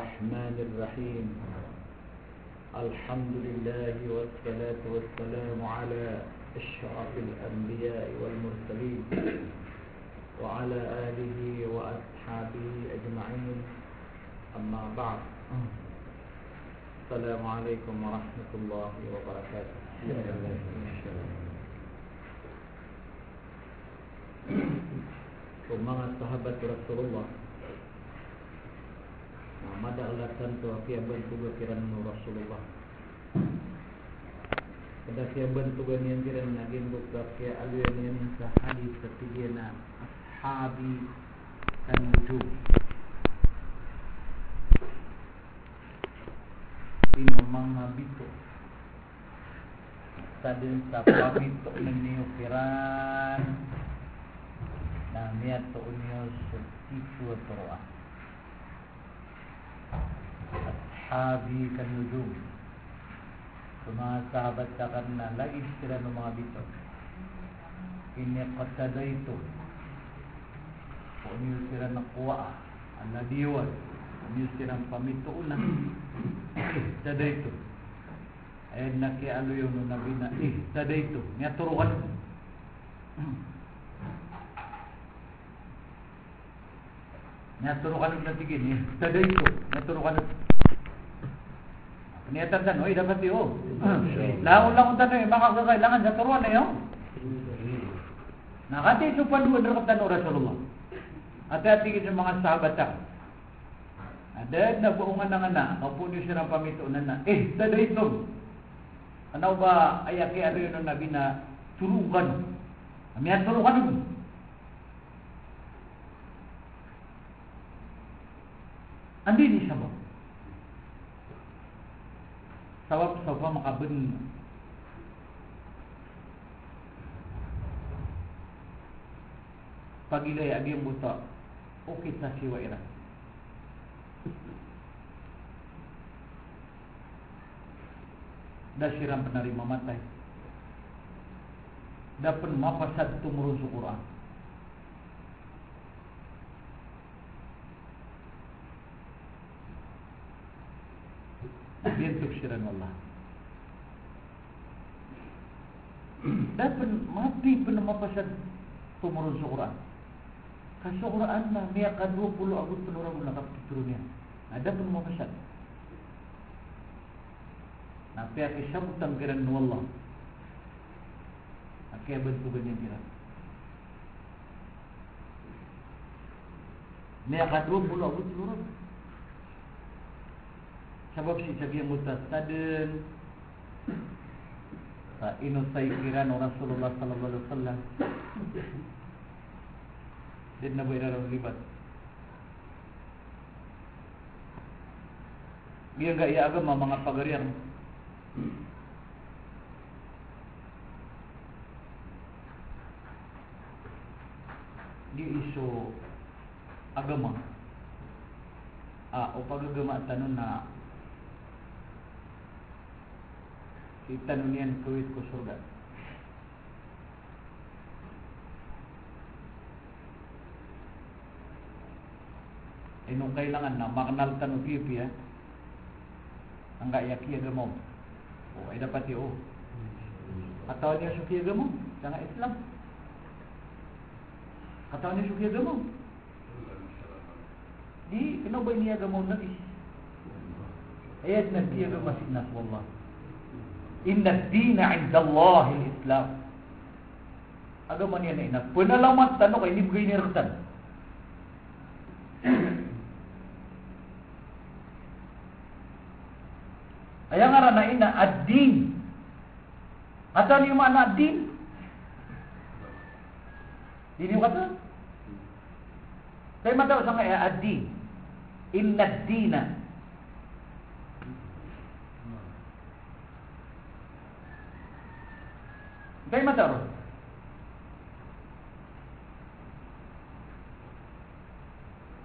الرحمن الرحيم. الحمد لله والصلاة والسلام على أشرف الأنبياء والمرسلين وعلى آله وأصحابه أجمعين. أما بعد. السلام عليكم ورحمة الله وبركاته. Mga sahabat Rasulullah, madalatan tu akibat juga kiran Rasulullah. Pada akibat tu yang kiran lagi buka kia aluan yang sahadi setidiana ashabi dan nujum. Ini menghabito. Tadi sapa bito neniu kiran. Nah, niat tu unius setiap Quran. Ashabi kan nujum. Semua sahabat karena lagi istilah nama bito. Ini qasada itu. Unius istilah nakwa. Anadiwan. Unius istilah pamito ulah. Qasada itu. Nak alu yung nabi na qasada itu. Niat turuan. Nyaturukan na tigin ni. Tada ito. Nyaturukan na. Niatan tan. Oy, dapat yun. Lang tanong. Baka kakailangan sa turuan na yun. Nakati ito paluan na kaptan o Rasulullah. Ati-ati sa mga sahabat ta. Ada na buongan ng anak. Kapunyo siya ng pamitunan na. Tada ito. Ano ba ayaki ano yun ng nabi na turukan. Amiyat turukan yun. Andi ni sabab. Sabab sofa makabun. Pagilay agi ang buta. Okay sa siwa ira. Dah siram penerima matai. Dapat mapasad tumurun sa Quran. Biar tuksiran Allah. Dapat mati pun mapasad tumurun sa Quran. Kasi Quran na niya ka 20 abot penurang mula kapiturunya. Ada pun mapasad. Napi akisya butang kiran Allah. Akia bentukan yang kiran. Niya ka 20 abot penurang. Sebab si Nabi mutasadin sa inusay kiran Rasulullah sallallahu alaihi wasallam. Din na bayar ang libat. Dia enggak ya agama mga pagarian. Di isu agama. O pagagama tanong na kita nunian kuit ko surga. Nung kailangan na maknal tanong pipi ang gayaki agama. Ay dapat yun. Katawa niya suki agama. Sa Islam. Katawa niya suki agama. Di, kenapa ini agama nabi? Ayat nabi agama sinas wallah. Inna ad-dina 'inda Allah al-Islam. Agama niya na ina. Penalamat tanong kay hindi bigay nirtan. Ayang nga na ina ad-din. At ano yung makna ad-din? Hindi mo kata? Kaya mataw sa nga ad-din. Inna ad-dina. Kaya mataw?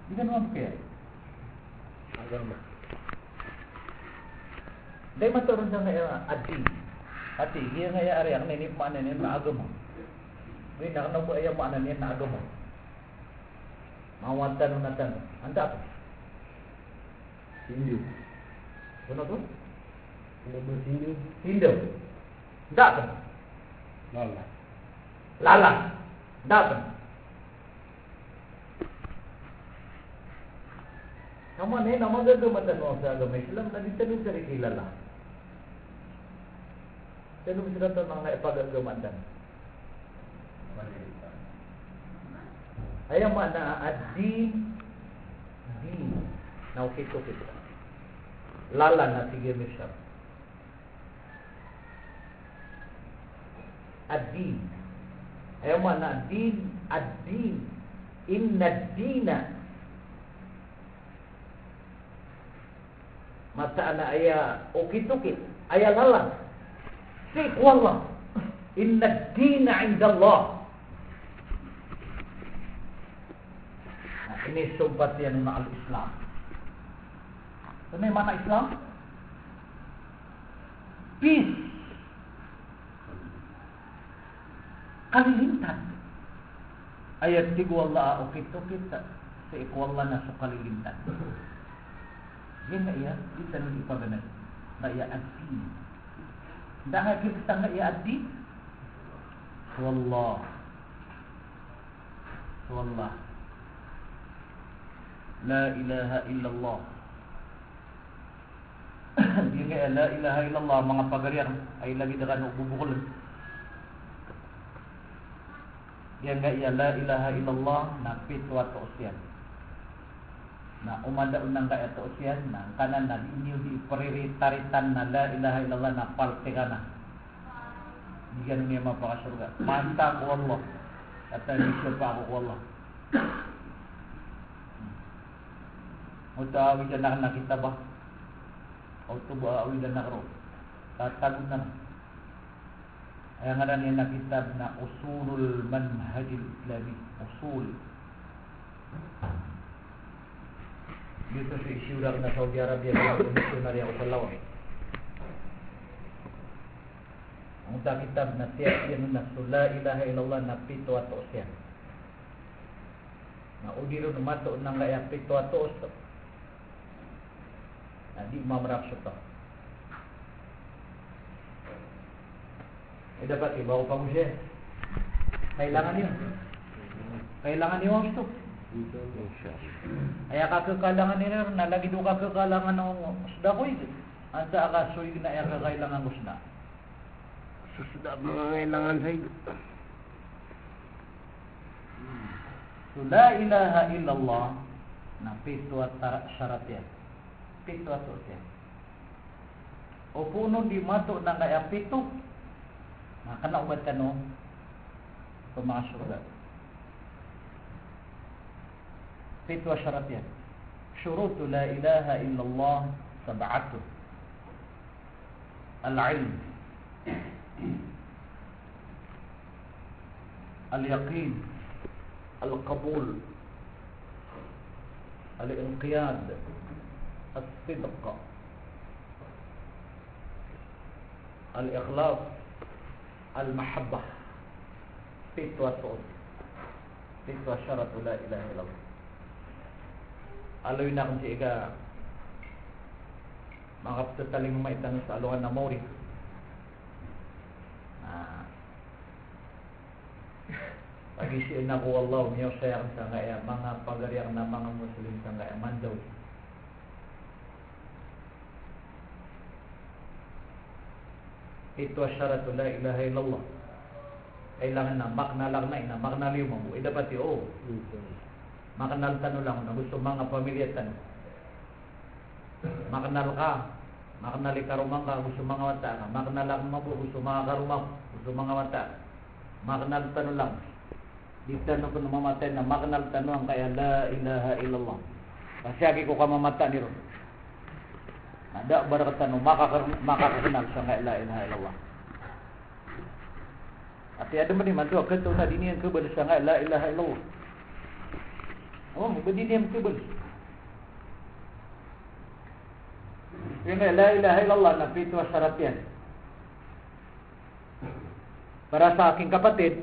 Hindi ka naman kaya? Agama. Dahil maturon sa nga adi. Ati, iya nga ya ariyak na inip maanan yan na agama. May nakanaw ko ayaw maanan yan na agama. Mawatan o natan. Anda apa? Hindu. Ano tu? Nama Hindu. Hindu. Tak tu. Lala. Lala. Tak tu. Nama ni nama keagamaan orang agama Islam dan ditenun dari kilala. Tenun sudah tenang naik pada keagamaan. Ayam makna ad-din. Din. Now kita. Lala na sige misal. Ad-din. Ayam makna din. Ad-din. Inna ad-dina. Mata anak ayah ukit-ukit. Ayah lala. Sik wallah. Inna ad-dina indallah. Ini sobat yang mengenal Islam. Ini mana Islam? Peace. Kalilintan. Ayat 3 Allah ukit-ukit sa ikwalla na sa kalilintan. Yan na iya, di tanong ipaganan. Na iya ad-din. Dahil kita na iya ad-din. Wallah. Wallah. La ilaha illallah. Dia kaya la ilaha illallah mga pagarian ay lagi dengan bubukol. Dia kaya la ilaha illallah na pitwa to siyan. Na umanda unang kaya to siyan na kanan na inyo di prioritaritan na la ilaha illallah na parte kana. Diyan niya mapakasurga. Manta ko Allah. At nisyo pa ako ko Allah. Mutawi dyan na nakita ba? O tubuawi dyan na karo. Tatagod na. Kaya nga niya nakita na usulul manhajil islami. Usul. Dito sa isyurak na Saudi Arabia sa misyonary ako sa lawa. Ang kitab na tiyak yan na la ilaha illallah na pito ato siya. Na udiro numato nang kaya pito ato siya. Di mamrak syuta. Dapat bawa pa mo siya. Kailangan yun. Kailangan yun gusto. Ay kakakalangan nila na lagi do kakakalangan ng usda ko ito. Anta akasoy na ay kakailangan usda. Susudah mga kailangan sa iyo. So la ilaha illallah na pito at syarat yan. Pito ato siya. O puno di mato na kaya pito. Makana ubad ka no. Pumasurga. Pito syarat yan. Syurutu la ilaha illallah sab'atu. Al-ilm. Al-yaqin. Al-qabul. Al-inqiyad. الصدق الإخلاص المحبة فتوى صوت فتوى شرط لا إله إلا الله aloy na kung si Iga makaptataling maitanong sa alungan na mori pagi siya na ko Allah miyaw sayang sa kaya mga pagariang na mga Muslim sa kaya mandaw. Ito syarat la ilaha illallah. Kailangan na makna lang na makna lima mo. Dapat maknal tano lang na gusto mga pamilya tano. Maknal ka. Maknal ikarumang ka gusto mga mata ka. Maknal lang mo gusto mga karumang gusto mga mata. Maknal tano lang. Di tano ko namamatay na maknal tano ang kaya la ilaha illallah. Kasi ko ka mamata ni ron. Ada barakatan makakakenal sa la ilaha illallah. At ada man man tu ketu na dinian ke ber sa la ilaha illallah. Oh, berdinian ke ber. Yang la ilaha illallah na pito syarat yan. Para sa aking kapatid,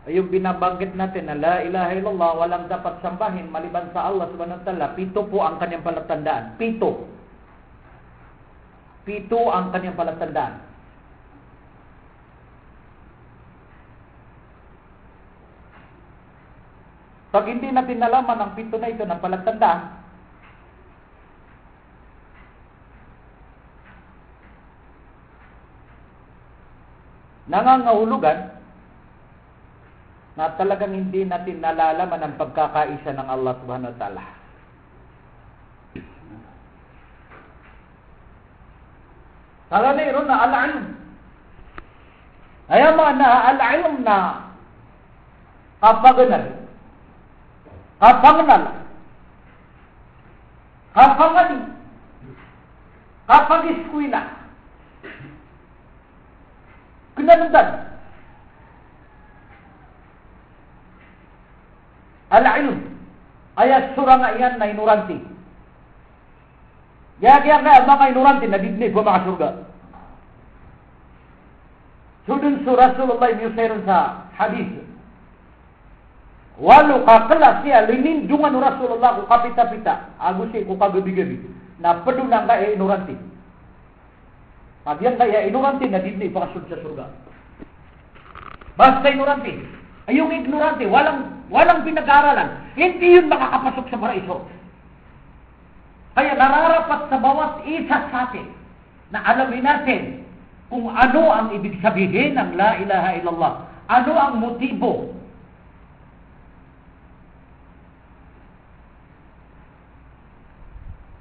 ay yung binabanggit natin na la ilaha illallah, walang dapat sambahin maliban sa Allah subhanahu wa ta'ala, 7 po ang kanyang palatandaan. 7. 7 ang kanyang palatandaan. Pag hindi natin nalaman ang 7 na ito na palatandaan, nangangahulugan na talagang hindi natin nalalaman ang pagkakaisa ng Allah subhanahu wa ta'ala. Kalaniro na al-ilm. Ayaman na al-ilm na kapaganal, kapangnal, kapangani, kapagiskwila, kinanundan. Al-ilm ayat surah nga iyan na inuranti. Kaya mga inuranti na didnig ko mga surga. Sudun surah Rasulullah yusayron sa hadis. Walu kakala siya linindungan Rasulullah ko kapita-pita. Agusi ko kagabi-gabi. Na pedunang ka inuranti. Pag yan kaya inuranti na didnig pakasud sa surga. Basta inuranti. Ay yung ignorante, walang pinag-aaralan, hindi yun makakapasok sa paraiso. Kaya nararapat sa bawat isa sa atin na alamin natin kung ano ang ibig sabihin ng la ilaha illallah. Ano ang motibo.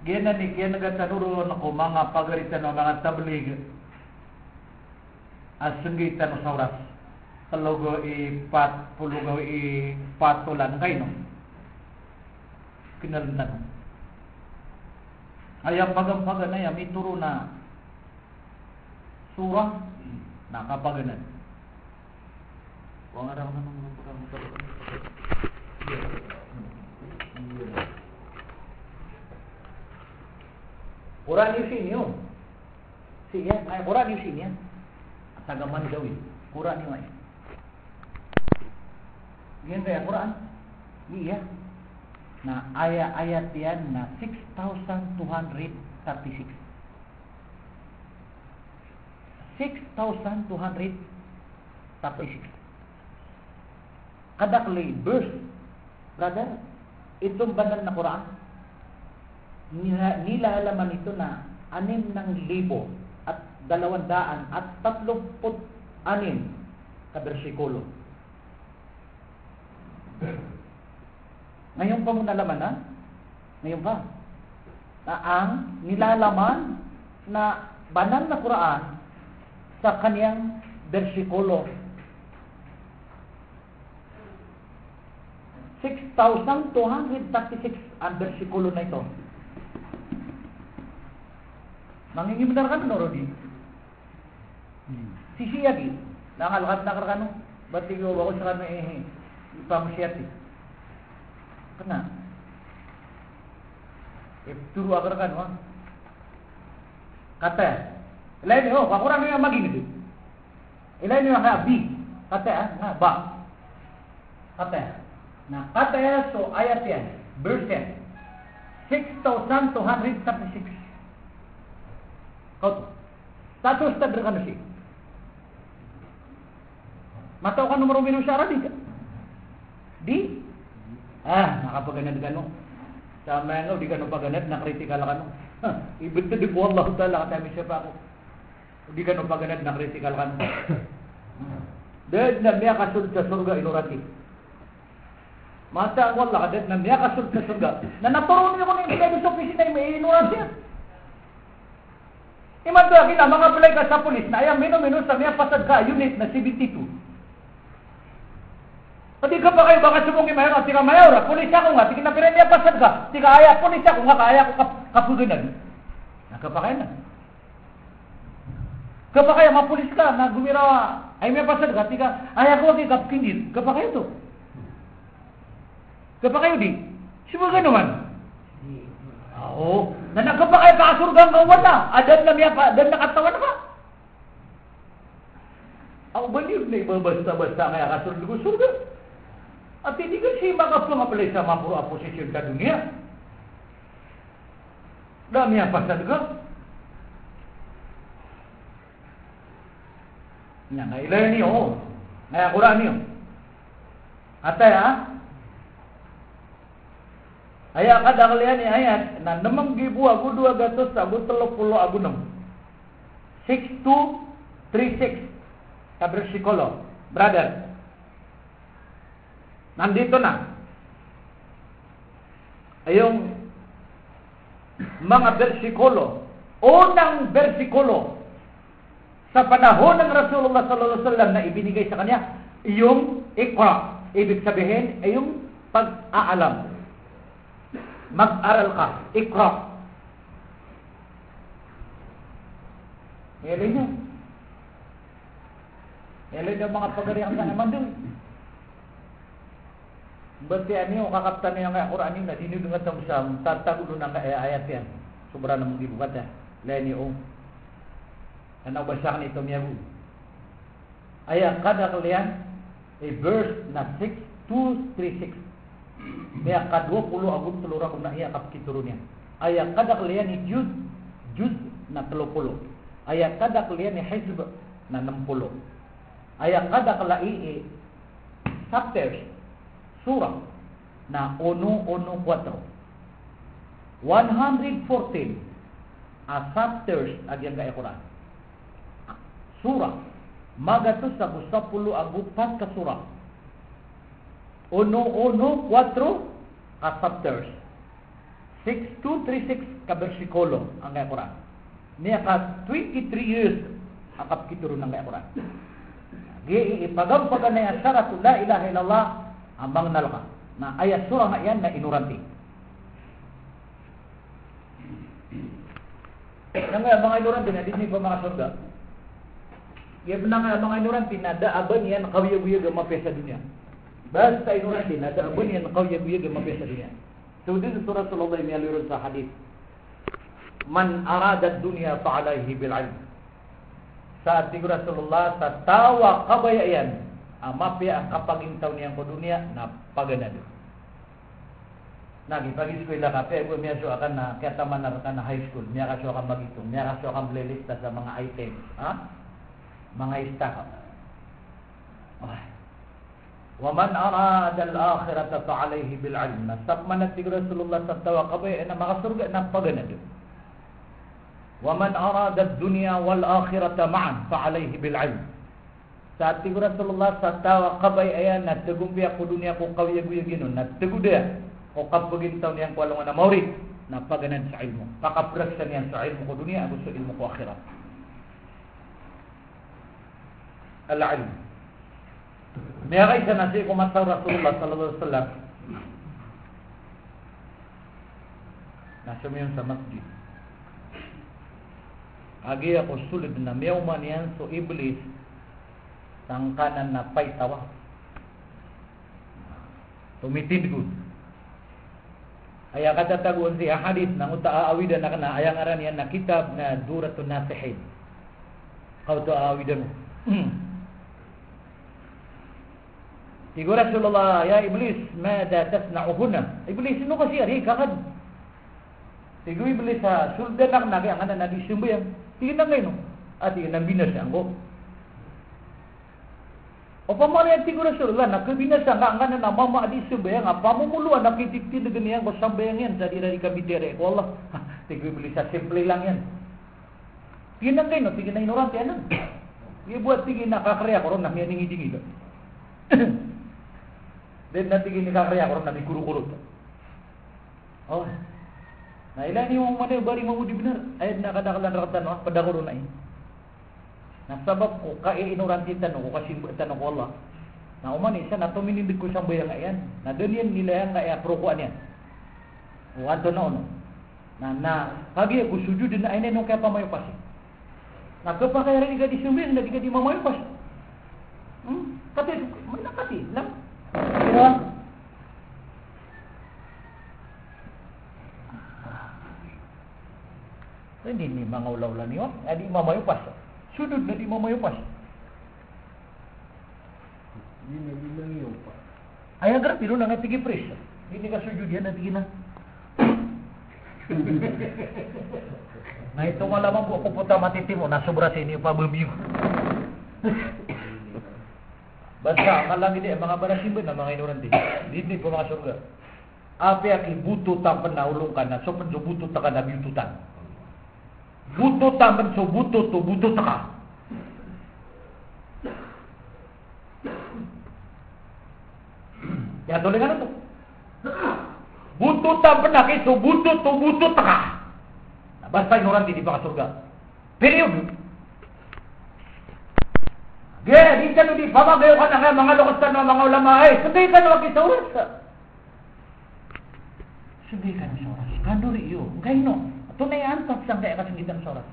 Kaya nagatanuron ako mga pagaritan ng mga tablig at sunggitan sa oras. Kalogo pulugaw patulan kayo no. Kinalundan. Ayang pagampagan na yan, may turo na surah nakapaganan. Huwag araw na mga pagkakas. Quran yusin yun. Siya, Quran yusin yan. Tagaman gawin. Quran yun ay. Yan kaya Quran? Iya. Na ayat yan na 6,236. 6,236. Kadakli verse. Brother, itong banal na Quran, nilalaman ito na 6,000 at 236 kabersikulo. Ngayon pa mo nalaman na? Ngayon pa. Na ang nilalaman na banal na Quran sa kaniyang bersikulo. 6,236 ang bersikulo na ito. Mangingimdar ka na, Rodi? Sisiyagi. Nakalakat na karakano. Ba't ikaw ako sa kano ipamusyati? Kena. Turu agar kan, ha? Kata. Ilain ni, kakurang niya maging ito. Ilain niya kaya B. Kata, na ba. Kata. Na kata so ayat yan. Verse yan. 6,236. Kau status ta berkano siya. Mataw ka numero binusyara di ka? Di? Nakapaganad ka no. Sa mga di ka no paganad, nakritikal ka no. Ibig to di po Allah ta'ala katami siya pa ako. Di ka no paganad, nakritikal ka no. Dahil na miya kasunod sa surga inurati. Mata ang wala kadat na miya kasunod sa surga. Na naturon niyo ko na yung sa opisina may inurati yan. Imadwa kita, mga balay ka sa polis na ayang mino-mino sa miya pasad ka unit na 72. Pati ka pa kayo, baka sumungi mayor at tika mayor, polis ako nga, tika na niya pasad ka, tika aya, polis ako nga, kaya ko kapuginan. Nakapakay na. Kapakaya, mapulis ka, na gumirawa, ay may pasad ka, tika, aya ko kay kapkindin, kapakay to. Kapakayo di, sibaga naman. Oo, na nagkapakay ka asurgang kawan na, adan na miya pa, adan na katawan ka. Ang baliw na ibabasta-basta kaya kasunod ko surga. At hindi ka siya makapangapalay sa mga puro posisyon ka dunia. Dami ang pasad ka. Nga ilay niyo. Ngaya Quran niyo. Atay ha? Ayat kada kalian ni ayat na namang gibuwa ko 200 abu 30 abu 6 6236 ka bersikulo. Brother. Nandito na. Ayong mga bersikulo, unang bersikulo sa panahon ng Rasulullah sallallahu alaihi wasallam na ibinigay sa kanya, yung Iqra. Ibig sabihin ay yung pag-aalam. Mag-aral ka. Iqra. Ngayon niya. Ngayon yung mga pagarihan sa naman doon. Berarti ano yung kakaptan niya ng Quran na dinudungan mo sa tatagulo ng ayat yan. Sobra namang ibukat ya. Lain yung ano basa ka nito miyabu. Ayat kada kalian verse na 6236. May ka 20 agun telura kung naiyakap kituro niya. Ayat kada kalian ni jud na 30. Ayat kada kalian ni hizb na 60. Ayat kada kalai chapters surah na 114. 114 chapters agyan kay Quran. Surah magatos sa 10 agupat ka surah. 114 ka chapters. 6236 ka bersikulo ang kay Quran. Niya ka 23 years akap kituro ng kay Quran. Gi ipagampagan na syarat la ilaha illallah ambang nalaka na ayat surah na yan na inuranti. Nga mga inuranti na di pa mga surga. Yan nga mga inuranti na daaban yan kawiya-wiya gamapya sa dunia. Basta inuranti na daaban yan kawiya-wiya gamapya sa dunia. So this is Rasulullah mayalurun sa hadith. Man arada dunya fa'alayhi bil-'ilm. Saat di Rasulullah sa tawa kabayayan mapya kapagintaw niyang ko dunia na paganado. Nagi pagi eskwela ka pero miya so akan na kaya taman na high school, miya ka so akan magitong, miya ka so akan lilista sa mga items, ha? Mga stock. Wa man arada al-akhirata fa alayhi bil 'ilm. Sabman at Rasulullah sa tawa kabay na makasurga na paganado. Wa man arada ad-dunya wal akhirata ma'an fa alayhi bil 'ilm. Sa ating Rasulullah sa tawa kabay ayan na tagumbiya ko dunia ko kawiyaguya ginon na taguda o kapagintaw niyang kwalungan na maurit na paganan sa ilmo. Pakapraksan niyan sa ilmo ko dunia o sa ilmo ko akhirat. Al-ilm. May kaisa na siya kumasaw Rasulullah sallallahu alaihi wasallam. Nasa mo sa masjid. Agi ako sulid na miyawman yan so iblis tangkanan na pay tawa. Tumitin ko. Aya kada tagon si hadith nang utaawidan na kana ayang aran yan na kitab na Duratun Nasihin. Kau taawidan mo. Tigo Rasulullah, ya iblis, mada tasna'u huna? Iblis sino kasi ari kakad. Tigo iblis sa suldan nak nagi ang ana na disumbayang. Tingnan ngayon. At nang binasa ko. O pamalian tigo Rasulullah nakabinasa nga nga na mama di subayang pamumuluan nakititin dengan yang basambayang yan sa dira di kabidere ko Allah. Tigo iblis sa simple lang yan. Tingnan ngayon, tingnan na ignorante ano. Ibuat tingin nakakreya ko ron na miya ningi-dingi. Then natigin nakakreya ko ron na may kuru-kurot. Oh. Na ilan yung mana bari mo di benar. Ayat na kadakalan rakatan no padakuro na eh. Nasabab ko ignorante tanong ko kasi tanong ko Allah. Na umani siya na tuminindig ko siyang bayang ayan. Na doon yan nila yan kaya prokuan yan. O ato na ono. Na pagi ko sujud na ay nung kaya pamayo pas. Nagkapakayaran ka di sumir na di ka di mamayo pas. Kati may nakati lang. Diba? Hindi ni mga ulaw-ulaw niyo. Adi mamayo pas. Sudod na di mamayo pas. Hindi lang yun pa. Ay, agar, pero na nga tigi pres. Hindi ka sujud yan, natigin na. Na ito nga lamang po, pupunta matitimo, nasobra sa inyo pa bumiyong. Basta, kalang hindi, mga barasimba na mga ignorante. Hindi po mga surga. Api aki bututan penahulung kana, so pen so butut ka na bututan. Bututan pen so butut to butut ka. Ya tuloy nga na to. Bututan penaki so butut to butut ka. Basta ignorante di pa ka surga. Period. Gaya, di ka di pamagayo ka na nga mga lokasan ng mga ulama ay. Sunday ka na magkisauras ka. Sunday ka na sa oras. Kanduri iyo. Gaya no. Ito na yung antas ang kaya kasungitan sa oras.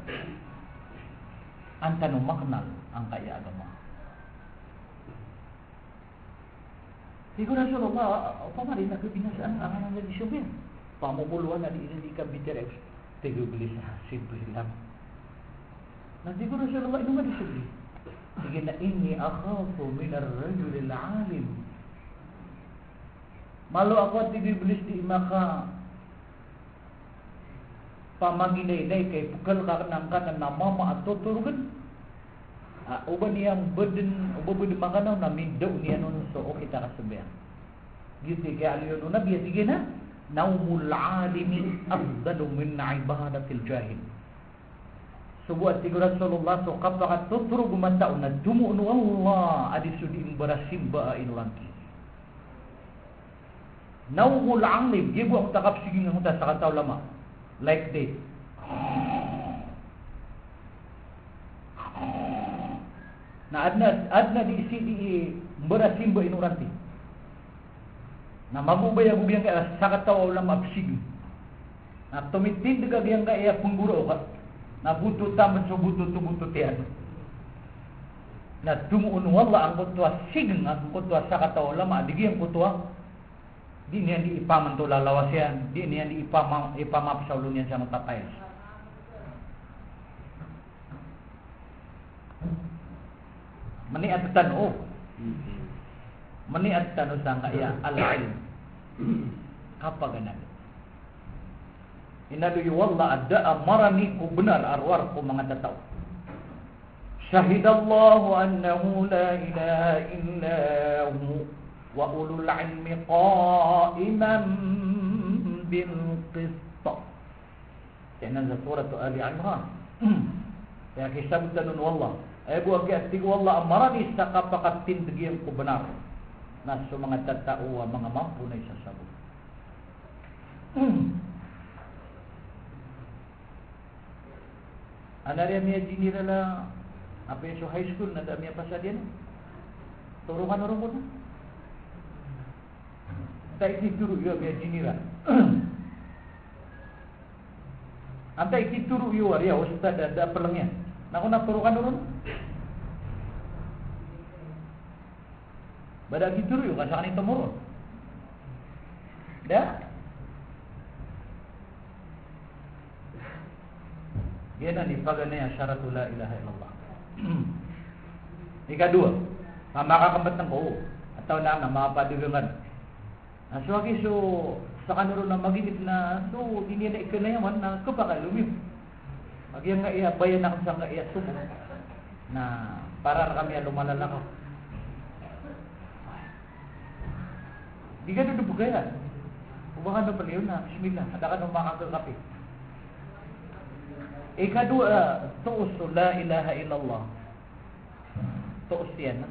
Ang tanong maknal ang kaya agama. Siguro na Rasulullah, pamarin na binasaan ang anang nadi subir. Pamumuluan na di ka biterex. Tigubili sa simple lang. Na siguro Rasulullah, ino nga di subir. Sige na inni akhafu min ar-rajul al-alim. Malu ako at ibiblis di maka pamaginay-nay kay pukal ka ng kanan na mama at tuturugan. Uban niyang beden makanaw na midaw niya nun so o kita kasabihan. Gitu kaya aliyon na biya sige na naumul alimi afdalu min ibadatil jahil. Subuat tiga Rasulullah so kapag tuturo gumantao na dumuno Allah adi sudi barasimba inulanti. Naumul alim gibu ang takap sige ng utas sa kataw lama like this. Na adna di isi di barasimba inulanti. Na magubay-gubay kaya sa kataw lama sige. Na tumitin daga yang kaya pengguro ka. Na butut taman so butut yan. Na tumuun wala ang kutwa sigeng ang kutwa sa kataw lama digi ang kutwa di niyan di ipaman to lalawas yan di niyan di ipamap sa ulun yan sa matatay. Maniat tanu maniat tanu sang kaya al-ilm kapag ganun. Inaduyu wallah ada amarani ku benar arwar ku mga tataw. Syahidallahu annahu la ilaha illa hu wa ulul ilmi qa'iman bil qist. Yan sa surah Ali Imran. Ya kisab tanun wallah. Ay buag ati wallah amarani sa kapakatin dagiyang ku benar. Na sa mga tataw mga mampu na isasabot. Ana rin niya jinira na apa yung high school na dami pa sa diyan. Turukan mo na. Tayo ituturo yung niya jinira. Antay ituturo yung wariya ustad ada pelangnya. Naku na turukan mo. Bada ituturo yung kasakan ito mo. Dah. Yan ang ipagana syaratul la ilaha illallah. Ikadua, makakambat ng ko atau na mapadugangan. Aswagi so sa kanuro na maginit na so ini na ikanayaman na kapakalumim. Agyan nga iya bayan na sa nga iya subo na para kami lumalala ko. Di ka dudubugaya. Ubahan na pala yun na bismillah. Ada ka nung makakakapi. Ikadua, tu'us la ilaha illallah. Tu'us yan,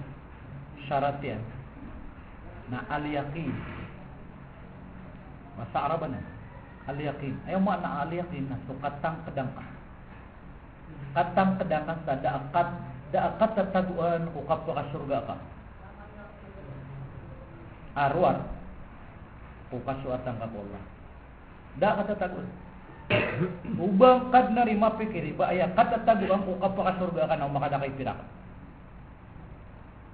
syarat yan. Na al-yaqin. Masa Araban na. Al-yaqin. Ayaw mo na al-yaqin na. So, katang kedangka. Katang kedangka sa daakat tataguan o kapwa ka surga ka. Arwar. O kasuatan ka ko Allah. Daakat tataguan. Ubang kad na rima pikir ba aya katataguan ko kapwa ka surga ka na makadakay pirak.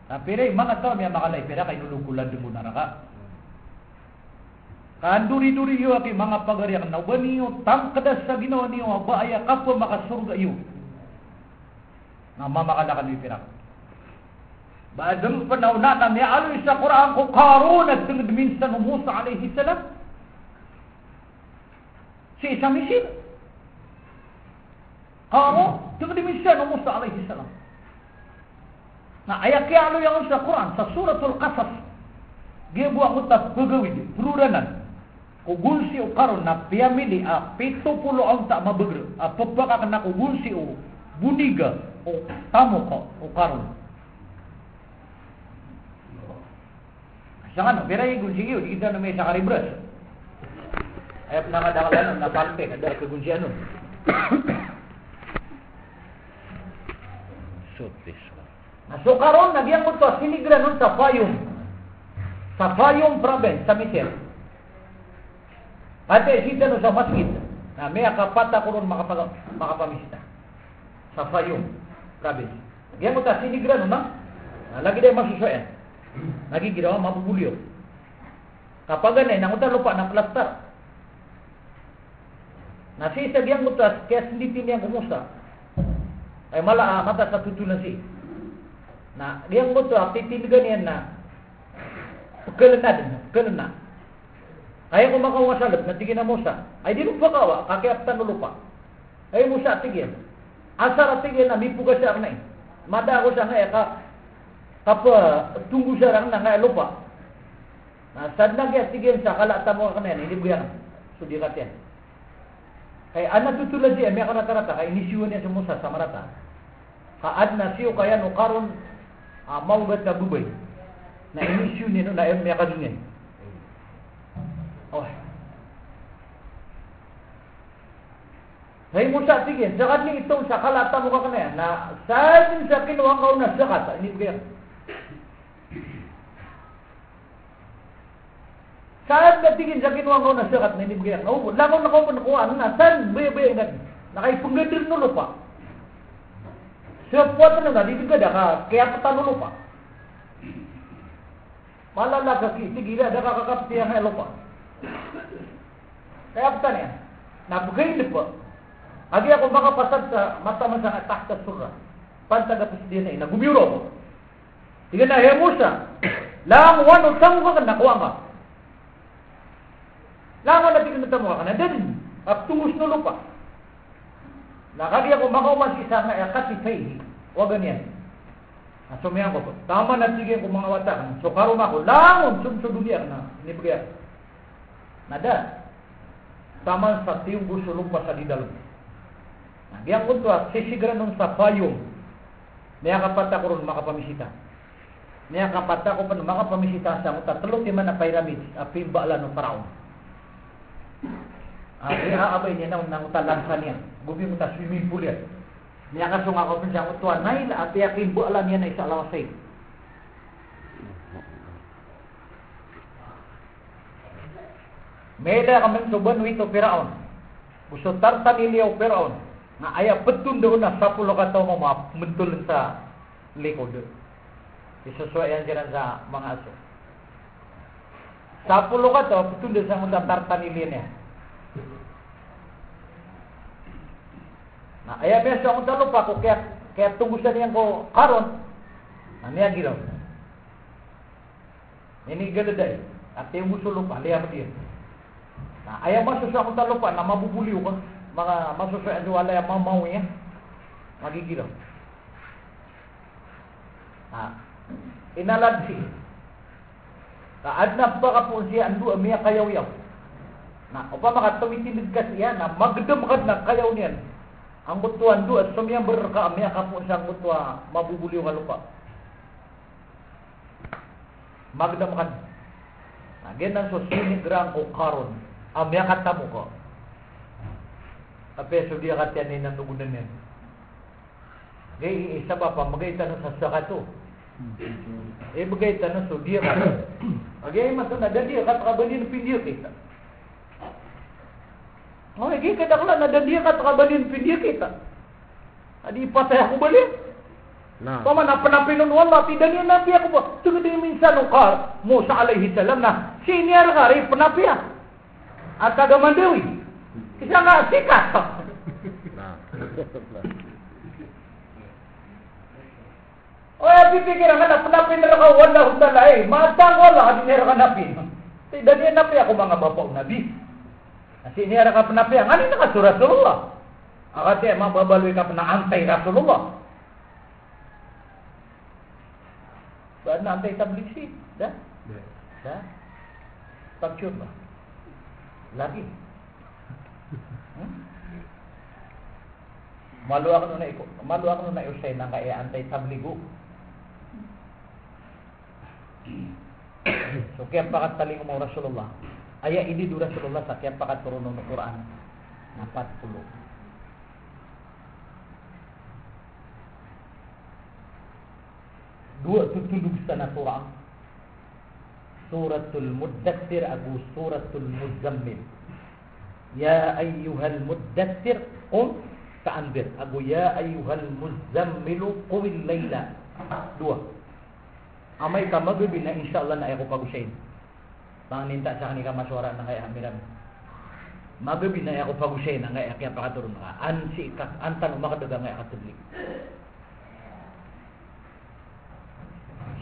Tapi ray mga taw miya makalay pirak kay nulukulan di mo naraka. Kanduri-duri yo aki mga pagariak na ubaniyo tangkadas sa Ginoo niyo ba aya kapwa makasurga iyo. Na mamakalakan ni pirak. Baadam panahuna na may aloy sa Quran ko Qarun at tungod minsan ng Musa alaihi salam. Si Isa Misir. Qarun tungod minsan ng Musa alaihi salam. Na ayat kaya aloy ang sa Quran sa suratul Qasas. Dia buang utas pegawid, peruranan. Kugunsi o Qarun na piyamili 70 ang tak mabegre. Pepaka kena kugunsi o buniga o tamu ko o Qarun. Jangan, berai gunci itu kita namanya sakari beras. Ayah pernah ada kalan na palte ada keguncian tu. Sotis. Nah, so Qarun na yang mutus sini granun Safayum province sa Mesir. Ate sita no sa masjid. Na may kapata kurun makapamisita. Safayum province. Yang mutus sini granun na. Lagi dia masusuan. Lagi ginawa mabubulyo. Kapag ganun, nangutan lupa ng plaster. Nasi sabiang mutas, kaya sendiri niyang kumusta. Ay mala mata sa tutulan si. Na, diyang mutas, titinigan niyan na kelena. Kaya kung makawasalap, natigin na Musa. Ay di lupa kawa, kakiaptan lupa. Ay Musa tigin. Asar tigin na, mipuga siya na eh. Mada ako siya nga, apa tunggu sarang na nga lupa. Nah, sad na kaya tigin sa kalata mo ka na yan, hindi buyang. So di katiyan. Kaya anak tutulad siya, may karata-rata, kaya inisiwan niya sa Musa sa marata. Kaad na siyo kaya no Qarun maugat na bubay. Na inisiwan niya no, na may kadunyan. Oh. Kaya Musa tigin, sakat ni itong sa kalata mo ka na yan, na sad din sa kinuwang kauna na sakat, hindi buyang. Saan natigin sa kinuha ko na sakat na inibigyan? Oh, langon na ko nakuha na saan bay na nakaipunggadir no lupa. Sa puwat na dito ka kaya patalo lupa. Malala ka tigila da kakakapti ang lupa. Kaya patan yan. Nabugay lupa. Agi ako makapasad sa mata man sa tahta surah. Pantagapos din na nagumiro ko. Tiga na Musa. Lang wano tamo ka nakuha ka. Langan natin kinatamo ka na din. Tungus no lupa. Nakagi ako makauman si isa nga katifay. Huwag ganyan. Asumihan ko po. Tama na sige ko mga watak. So karoon ako. Langon sa dunia na. Nibigyan. Nada. Tama sa tiyong gusto lupa sa didalo. Nagyang kunto at sisigran nung sa payong. Niya kapata ko ron makapamisita. Niya kapata ko pa makapamisita sa muta. Tulog naman na pyramid. Pimbaala ng paraon. Abay niya nang talansan niya. Gubi mo ta swimming pool yan. Niya kasunga ko sa utuan. Nail at yakin buala niya na isa alawasay. Meda kami suban wito Firaun. Buso tartan iliyaw Firaun. Nga aya petun doon na 10 kataw mo mentul sa likod. Isusuayan dyan sa mga aso. 10 kataw petun doon sa mga tartan iliyaw niya. Nah, aya biasa ang lupa ko kaya tugusan niyan ko Qarun. Niya gilaw. Ini galaday. At yung gusto lupa, liya mo diyan. Nah, aya masusa ko lupa na mabubuliw ko. Mga masusa ang wala yung mamaw niya. Magigilaw. Nah, inalad si. Kaadnap pa ka po siya andu amiya kayaw-yaw. Nah, upa makatawitinid ka siya na magdamkad na kayaw niyan. Ang butuan doon, sumiyang berka, may akapo siyang butuan, mabubuliw ka lupa. Magdamkan. Ganyan so, sinigrang ko Qarun. May akatamo ko. Tapi so, dia katiyan ni nanugunan yan. Gaya, isa ba pa, magayta na sa sakato. Magayta na so, dia ka. Gaya, masana, dia katakabalin pindiyo kita. Oh, igi kadakla na dia katakabalin pindiyo kita. Adi patay ako balik. Nah. Paman apa napinun wallah tidak ni nabi aku ba. Tunggu din minsan ukar Musa alaihi salam na senior kari penapian. At agaman dewi. Isa nga sikat. Nah. Oh, pipikiran ka, napin na ka, wala akong talay. Matang wala, hindi nera ka napin. Tidak niya napi ako mga bapaw nabi. Kasi nera ka panapi, ang ano na ka Rasulullah. Akati ay mababaloy ka na anti-Rasulullah. Saan na anti-tablik si? Dah? Dah? Pagsyur ba? Lagi. Malu ako na usay na kaya anti-tabligo. So kaya pakat taling mo Rasulullah. Aya ini du Rasulullah sa kaya pakat turun ng Quran. 40. Dua tutulog sa naturang. Suratul Muddathir agu Suratul Muzammil. Ya ayyuhal muddathir qum fa'anzir. Agu ya ayyuhal muzammilu qumil layla. Dua. Amay ka magabi na insyaAllah na ako pag-usayin. Panganinta sa kanila maswara na kaya hamiram. Magabi na ako pag-usayin na kaya pakaturun ka. Antan umakadaga nga katublik.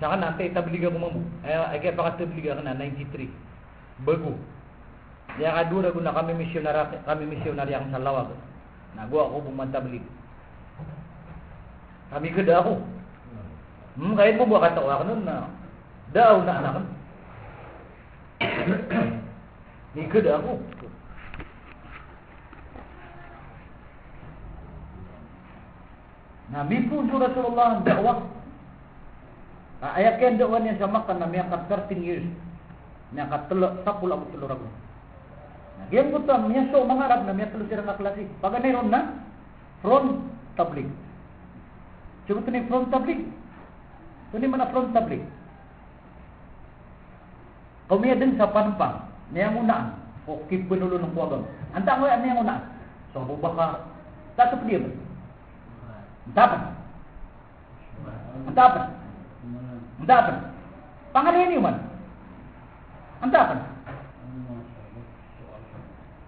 Saka nanti tabliga ko mamu. Ay kaya pakatabliga ka na 93. Bago. Kaya kadura ko na kami misyonarya ang salawag. Nagawa ko bumantablig. Kami kada ako. Kahit mo ba katawa ka nun na daw na anak. Ni kada ako. Nabi pun Rasulullah ang dakwah. Ayat yang dakwan yang sama kan namanya 13 years. Nya ka 10 aku telur aku. Nah, game putam nya so mangarap namanya telur sirang klasi. Pagani ron na front tabligh. Coba tani front tabligh. Tani mana front tabligh? Kami din sa panpang, niya unaan. O kipunulo ng kuwagam. Anta ko yan niya unaan. So Abu Bakar, tatap dia. Antapan. Antapan. Pangalan man. Antapan.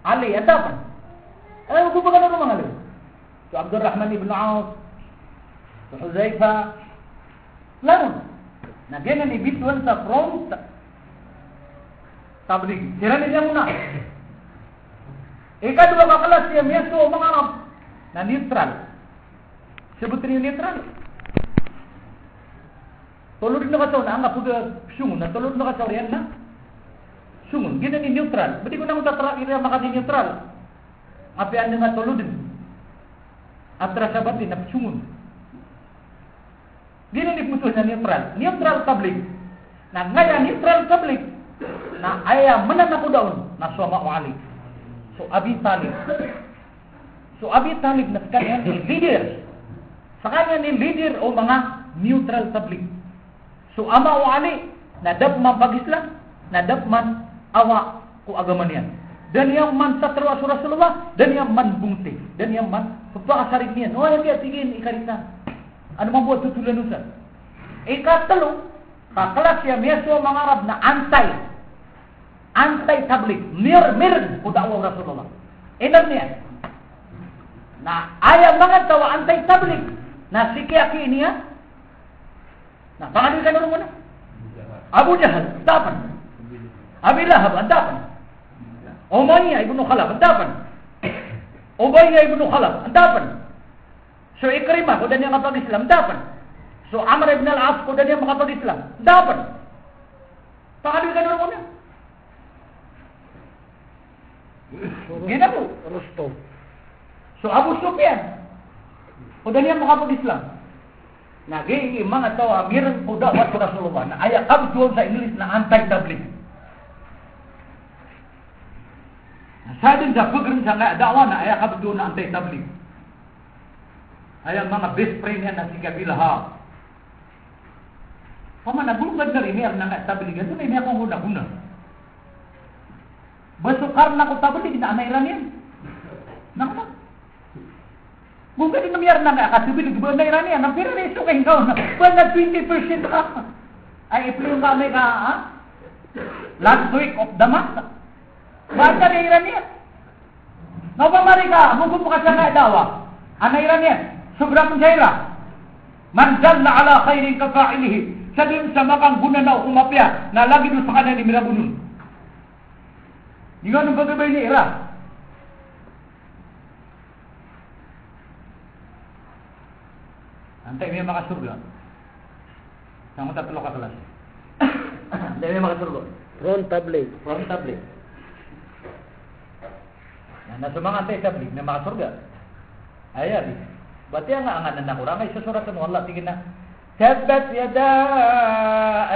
Ali, antapan. Abu Bakar na mangalan. So Abdul Rahman ibn Auf, so Huzaifah. Lalu, nah dia ni bituan sa front tabligh. Sira niya muna. Ikadua ka kelas siya miyaso mga Arab na neutral. Sebutin yung neutral. Tulod na kasaw na ang apuga sungun na tulod na kasaw yan na sungun. Gina ni neutral. Badi ko na mong ira makati neutral. Apian nga tulodin. Atra sabatin na sungun. Gina ni puso na neutral. Neutral tabligh. Na ngaya neutral tabligh. Na ayah menan ako daon na suama o Ali. So Abi Talib na sa kanya ni leader. Sa kanya ni leader o mga neutral tabligh. So ama o Ali na dabman pag-Islam, na dabman awa ko agaman yan. Dan yang man sa terwa Rasulullah, dan yang man bungti, dan yang man pagpakasarig niyan. O yan kaya tigin ikarita. Ano man buat tutulanusan? Ikatalo, kaklas siya meso mga Arab na anti-tabligh, mir ko dakwah Rasulullah. Inan niya. Na ayaw mga tawa anti-tabligh na sikiyaki niya. Na pangalan ka naman muna. Abu Jahal, antapan. Abi Lahab, antapan. Umayyah ibn Khalaf, antapan. Ubayyah ibn Khalaf, antapan. So Ikrimah, kung niya kapag-Islam, antapan. So Amr ibn al-As, kung niya makapag-Islam, antapan. Pangalan ka naman muna. Gina po. Rustom. So Abu Sufyan, kuda niya makapag-Islam. Naging mga tawa, mirang kuda wat Rasulullah na ayat abdul sa English na anti-tabligh. Sa din sa pagrin sa dakwah na ayat abdul na anti-tabligh. Ayat mga best friend niya na si Kabilah. Pamanagulugad na rin niya na tabligh. Ito na niya kung guna-guna. Basukar na ko tabligh na anairan yan. Nakita? Kung gano'n namiyar na nga, kasibilig ba na iran yan, ang pirareso kayo ikaw na, well, na 20% ka. Ay, iplo ka may ka, ha? Last week of the month. Bakit ka na iran yan? Napamari ka, mugupo ka siya na dawa. Ana iran yan, sobrang jaira. Man dalla ala khairin kafa'ilihi. Sadim sa makang guna na umapya na lagi doon sa kanan ni Mirabunun. Hindi nga nung pagkabay ni Ira. Antay may makasurga. Sama tatlo ka kelas. Antay may makasurga. Front tablet. Front tablet. Nah, sumang antay tablet may makasurga. Ayan. Berarti ang anganan na kurang ay susurat mo Allah tingin na. Tabbat yada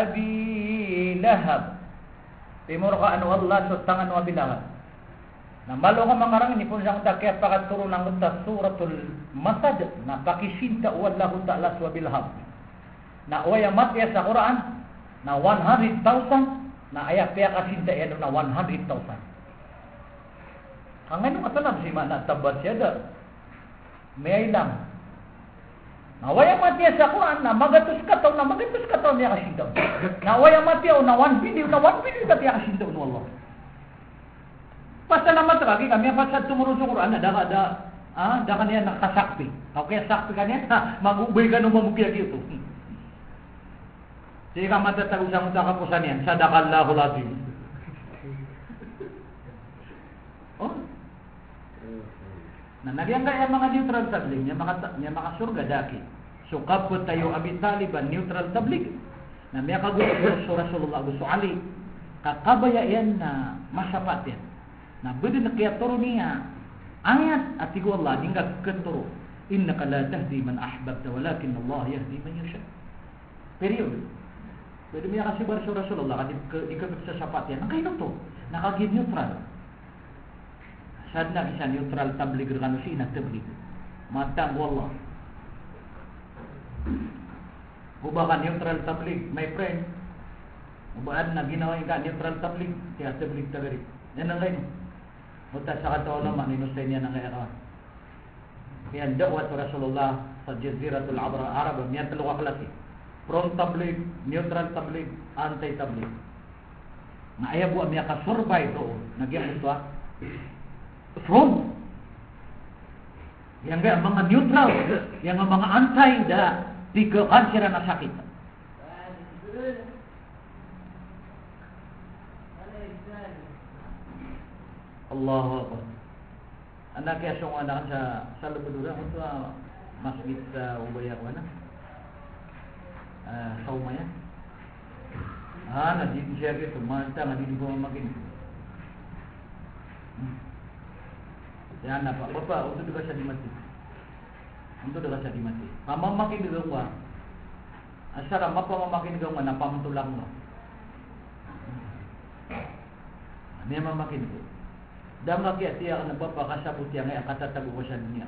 Abi Lahab. Timur ka anu Allah sutangan wa bilahab. Nah, malo ka mangarang ni pun sang takya pakat turun ang suratul Masad na pakisinta wallahu ta'ala swabilham. Na waya mati sa Quran na 100,000 na ayat kaya kasinta ya na 100,000. Ang ano katalam si mana tabat siya may lang. Na waya mati sa Quran na magatus kataw niya kasinta. Na waya mati o na 1 billion kati kasinta no Allah. Pasalamat lagi kami pasal tumurun sa Quran ada kaniya nakasakti. Okay, sakti kaniya magubay ka nung mamukya dito. Sige ka matatag sa kapusan yan. Sadakallahu lazim. Oh. Na nagyang kaya mga neutral tabligh niya mga surga daki. So kapot tayo Abi Taliban neutral tabligh. Na may kagusto sa Rasulullah gusto Ali. Kakabaya yan na masapat yan. Na beda na kaya turo niya ayat at tigo Allah hingga keturo innaka la tahdi man ahbabta walakin Allah yahdi man yasha. Period. Beda niya kasi Rasulullah kadip ikabit sa sapat yan. Ang kayo to nakagid neutral. Sad na isa neutral tabligh kan si na tabligh. Mata wallah. Ubakan neutral tabligh my friend. Ubaan na ginawa yung neutral tabligh kaya tabligh tagari. Yan ang lain. Muta sa kataon naman, inustay niya ng kaya yan, da'wat Rasulullah sa Jaziratul Arab, yan talo ka klase. Front tabligh, neutral tabligh, anti-tabligh. Na ayaw buwan niya ka-survive doon. Nagyang ito front. Yang nga mga neutral, yang mga anti da di kekansira na sakit. Allahu Akbar. Anak kaya siyong anak sa Labadura ito masjid sa Ubaya ko na. Sa Umaya. Nandito siya kito. Manta, nandito ko makin. Yan na pa. Papa, untuk dekat sa dimati. Untuk dekat sa dimati. Pamamakin dekat ko. Asara, mapamamakin dekat ko na pamantulang mo. May mamakin ko. Dama kaya tiya ka nagpapakasabot yan ngayon katatago ko sa dunia.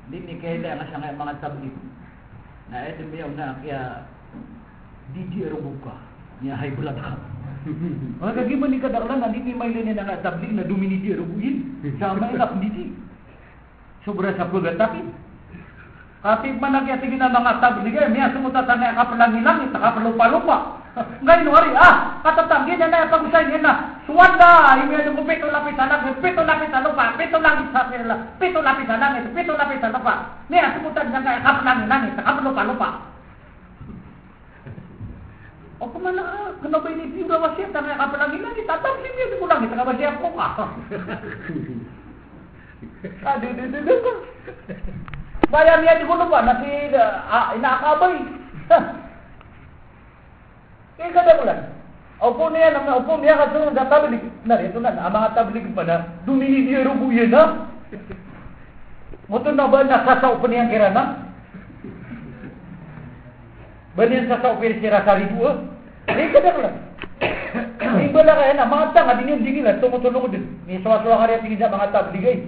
Hindi ni kaya nga siya ngayon mga tablig. Na ito miyaw na kaya di erobuka. Niya hay bulat ka. Mga kagiman ni kadarlan, hindi ni mailin na nga tablig na dumini di erobuin. Sama ilap hindi. Sobra sa pagatakin. Kapit man na kaya tingin na mga tablig eh. Miya sumutatan na kapalangilang ita kapalupa-lupa. Ngayon wari katatanggi na na pag-usay niya na suwanda imi ada ko pito lapis sa langit pito lapis sa lupa pito lapis sa langit pito lapis sa lupa niya sumutan niya kaya kapalangin kapalupa-lupa o kumana kenapa ini sudah wasiat kaya kapalangin langit tatang niya di langit kaya wasiat ko ka aduh bayar niya di lupa nasi inakabay kaya kada mo lang. Opo niya kasunod sa tablig. Narito na, ang mga tablig pa na, dumini niya rubuyan na. Muto na ba nasasaw pa niyang kirana? Ba niyan sasaw pa siya sa ribuwa? Kaya kada mo lang. Iba lang kaya na, mga tanga, dingin lang, tumutulong din. May suwa-suwa ka rin tingin sa mga tablig ay,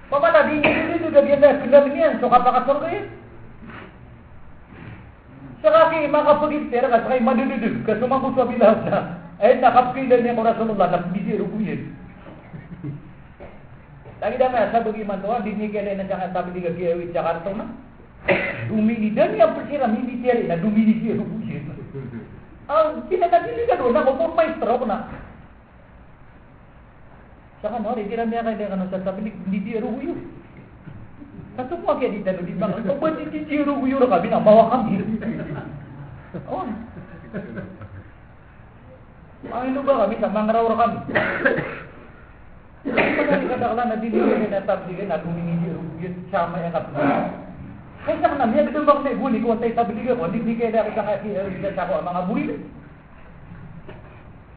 pamala, dingin, gabihan na, kilam niyan, so kapakasurga yan. Sakaki makapagintera ka sakay madududud ka sumagot sa bilahap na ay nakapkilan niya ko Rasulullah na bisi rubuyin. Lagi dami sa bagiman to di ni kaya na jangan tabi diga kiawit Jakarta na. Dumini dan yang persira militer na dumini dia rubuyin. Pinakadili ka doon ako por maestro na. Saka no, hindi na niya kaya ka sa tabi hindi dia rubuyin. Satu mo kaya dito di bang o ba di tiro kami na bawa kami. Oh. Ano ba kami sa mangraw kami? Pagkali kadaklan na dinili na tabligan na lumingin yung sama yung kapatid. Kaya sa kanam, yung bang na ibuli ko sa tabligan ko, hindi kaya ako sa ako ang mga buwil.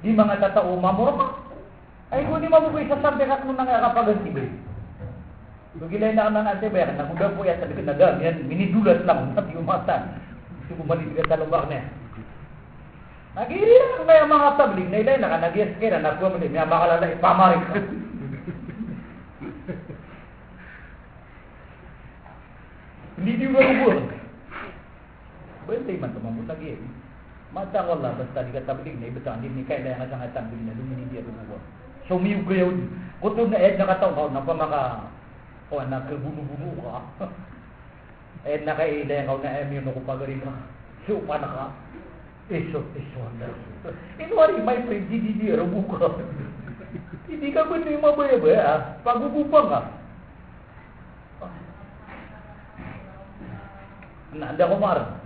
Di mga tatao mamurma. Ay kung di mabukoy sa sabi ka kung nangakapaganti ba. Bugilay na ang mga antibayan, nakuda po yan sa likod na dam, yan, minidulat lang, sabi yung mata. Gusto ko malitigan sa lumbak niya. Nag-iiri lang may mga tablig, na ilay na ka, nag-yes kaya na, nakuha mo din, may makalala, ipamarik ka. Hindi di ba ubur. Bentay man ito, mamutag yan. Mata ko lang, basta di ka tablig na, ibutang, hindi kaya na yung asang tablig na, lumini di at ubur. So, miyog kayo, kutod na nakataw, napamaka, o nakabuno-buno ka. Nakailayaw na yun ako pagarin ka. Supa na ka. Eso. Inuwari, my friend, hindi rabu ka. Hindi ka ba yung mabaya-baya? Pagugupang ka. Anda ko mar.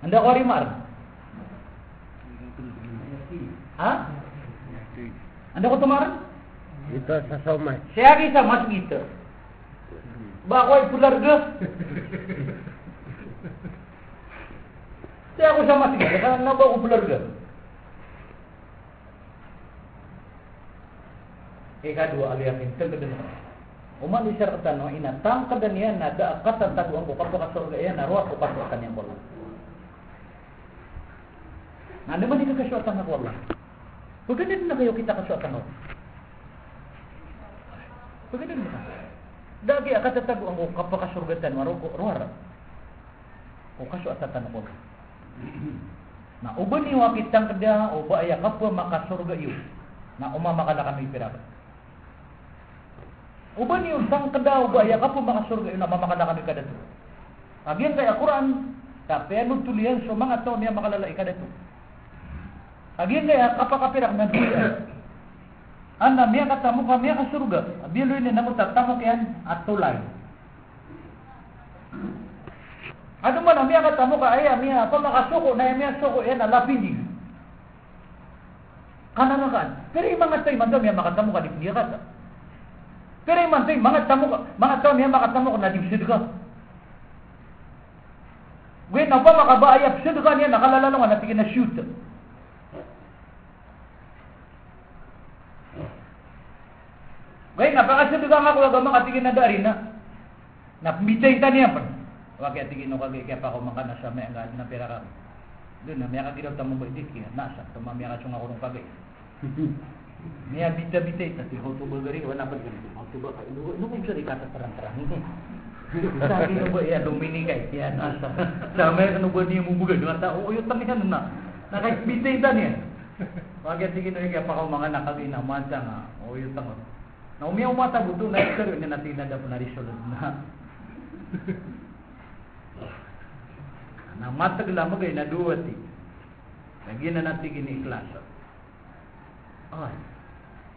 Anda ko rimar. Ha? Anda ko tumaran? Ito sa somay. Saya kisah mas gitu. Bakoy pular ge. Saya ako sama sige, kana ba ko pular ge. Kedua aliyakin tegeden. Uman isar katano ina tang kadanian nada kata taduan ko kapag surga yan naruat ko pasukan yang bola. Nah, naman ito kasyuatan ako Allah. Pagkanin na kayo kita kasyuatan ako. Pagkanin mo ka. Dagi akatatago ang kapakasurgatan maruko ruara. O kasyuatan ako. Na uban ni wakitang kada o ba aya kapwa makasurga iyo. Na umama kala kami pirabat. Uban ni usang kada o ba aya kapwa makasurga iyo na mamakala kami kada to. Agian kay Quran tapi anu tulian so mga taon niya makalala kada to. Agian kay kapakapirak na duya. Anda miya katamu kami ka surga. Bilo ini namu tatamu kian atulay. Ado man miya katamu ka ay miya pa makasuko na miya suko yan alapindi. Kana kan. Pero mga tay man miya makatamu ka di kata. Pero man tay mga tamu miya makatamu ka na di sidka. Wen na pa makabayap sidka niya nakalalalo nga natigin na shoot. Gaya napakasundugan ako wag makatingin na dari na napmitay taniya pa. Wag kaya tingin no kagay kaya pa ako makana sa may angad na pera ka. Doon na miya ka ginaw tamo ba dikya nasa tumamiya ka sunga kurong kagay. Miya bita-bitay tati ho to bagari wala pa ganito. Ho to ba kay no kung sari kata terang-terang. Sabi no ba ya domini kay ya nasa. Sa may ano ba niya mubuga do ta o yung tanihan na. Nakaibitay taniya. Wag kaya tingin no kaya pa ako mga nakagay na mansa nga. O yung tango. Na umiyaw mata buto na ito rin na natin na na risolid na. Na matag lamang ay naduwati. Lagyan na natin gini-ikhlas. Ay.